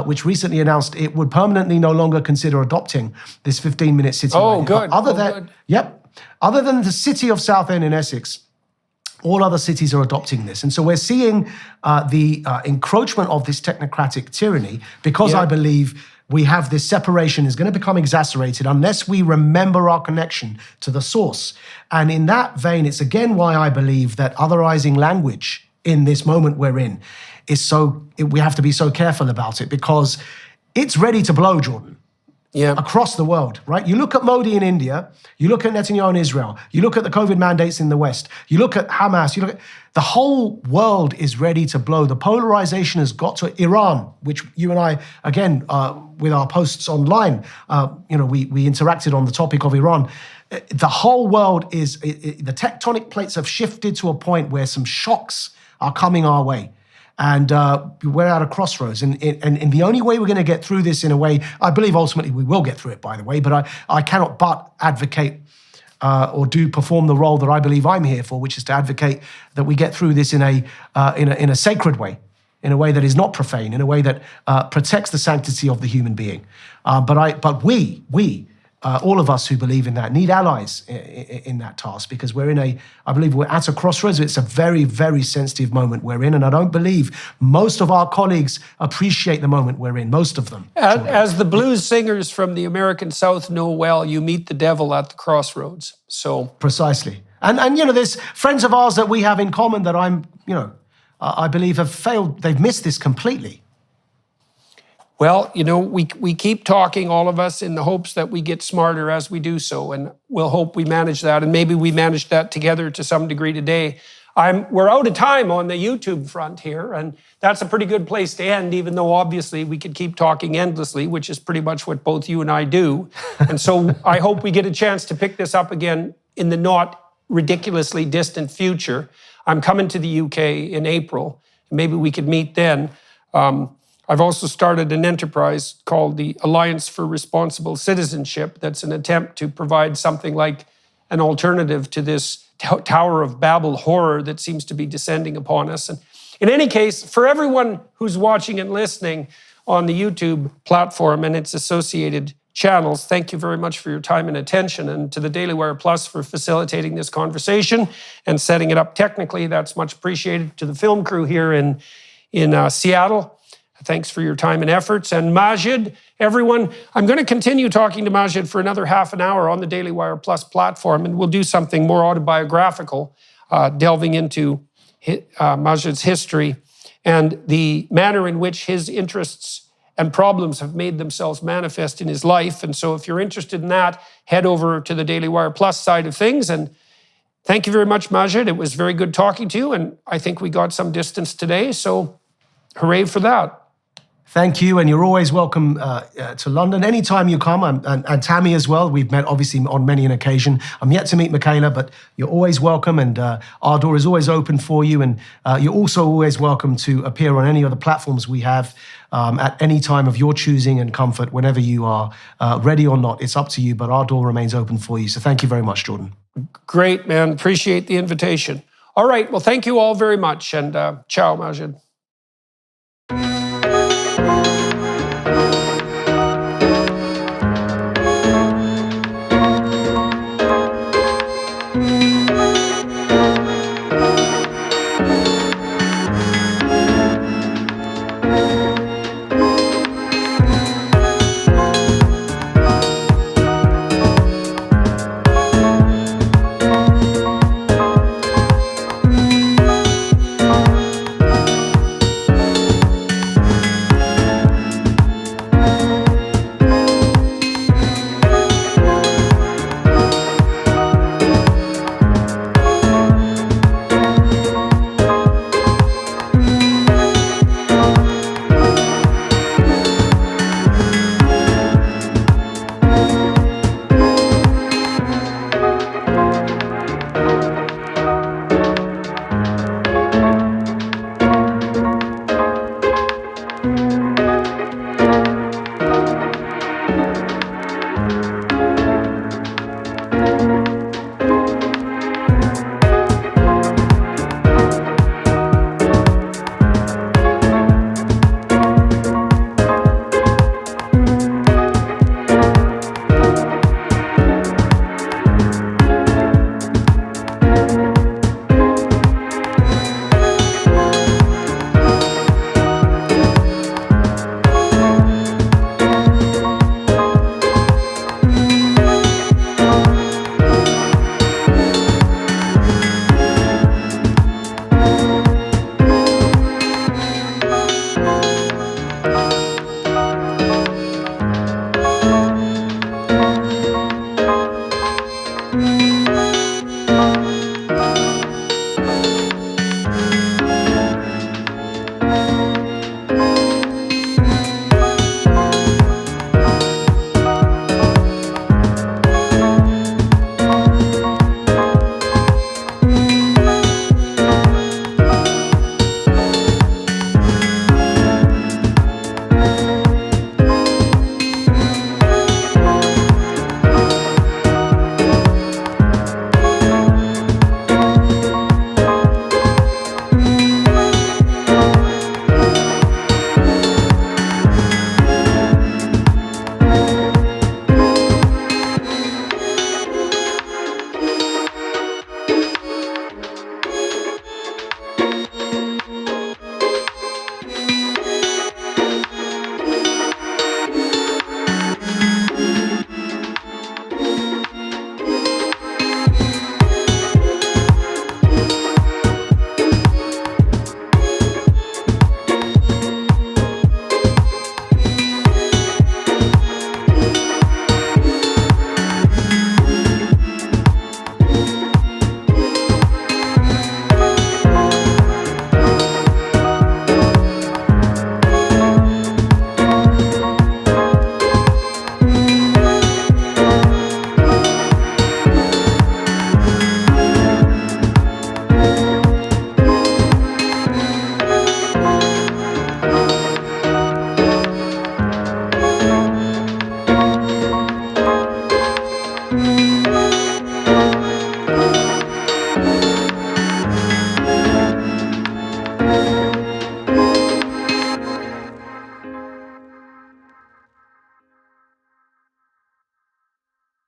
which recently announced it would permanently no longer consider adopting this 15-minute city. Oh, good. Other than the city of Southend in Essex, all other cities are adopting this. And so we're seeing the encroachment of this technocratic tyranny because I believe we have this separation is going to become exacerbated unless we remember our connection to the source. And in that vein, it's again why I believe that otherizing language in this moment we're in is we have to be so careful about it because it's ready to blow, Jordan. Across the world, right? You look at Modi in India, you look at Netanyahu in Israel, you look at the COVID mandates in the West, you look at Hamas, you look at the whole world is ready to blow. The polarization has got to Iran, which you and I, again, with our posts online, we interacted on the topic of Iran. The whole world the tectonic plates have shifted to a point where some shocks are coming our way. And we're at a crossroads. And the only way we're going to get through this in a way, I believe ultimately we will get through it, by the way, but I cannot but advocate or perform the role that I believe I'm here for, which is to advocate that we get through this in a sacred way, in a way that is not profane, in a way that protects the sanctity of the human being. But we, all of us who believe in that need allies in that task because I believe we're at a crossroads. It's a very, very sensitive moment we're in. And I don't believe most of our colleagues appreciate the moment we're in, most of them. As the blues singers from the American South know well, you meet the devil at the crossroads. So precisely. And there's friends of ours that we have in common that I believe have failed. They've missed this completely. Well, we keep talking, all of us, in the hopes that we get smarter as we do so, and we'll hope we manage that, and maybe we managed that together to some degree today. We're out of time on the YouTube front here, and that's a pretty good place to end, even though obviously we could keep talking endlessly, which is pretty much what both you and I do. And so I hope we get a chance to pick this up again in the not ridiculously distant future. I'm coming to the UK in April. Maybe we could meet then. I've also started an enterprise called the Alliance for Responsible Citizenship that's an attempt to provide something like an alternative to this Tower of Babel horror that seems to be descending upon us. And in any case, for everyone who's watching and listening on the YouTube platform and its associated channels. Thank you very much for your time and attention, and to the Daily Wire Plus for facilitating this conversation and setting it up technically. That's much appreciated. To the film crew here in Seattle, thanks for your time and efforts. And Maajid, everyone, I'm going to continue talking to Maajid for another half an hour on the Daily Wire Plus platform, and we'll do something more autobiographical, delving into Maajid's history and the manner in which his interests and problems have made themselves manifest in his life. And so if you're interested in that, head over to the Daily Wire Plus side of things. And thank you very much, Maajid. It was very good talking to you, and I think we got some distance today, so hooray for that. Thank you, and you're always welcome to London anytime you come, and Tammy as well. We've met obviously on many an occasion. I'm yet to meet Michaela, but you're always welcome, and our door is always open for you. And you're also always welcome to appear on any of the platforms we have at any time of your choosing and comfort, whenever you are ready or not. It's up to you, but our door remains open for you. So thank you very much, Jordan. Great, man. Appreciate the invitation. All right, well, thank you all very much, and ciao, Maajid.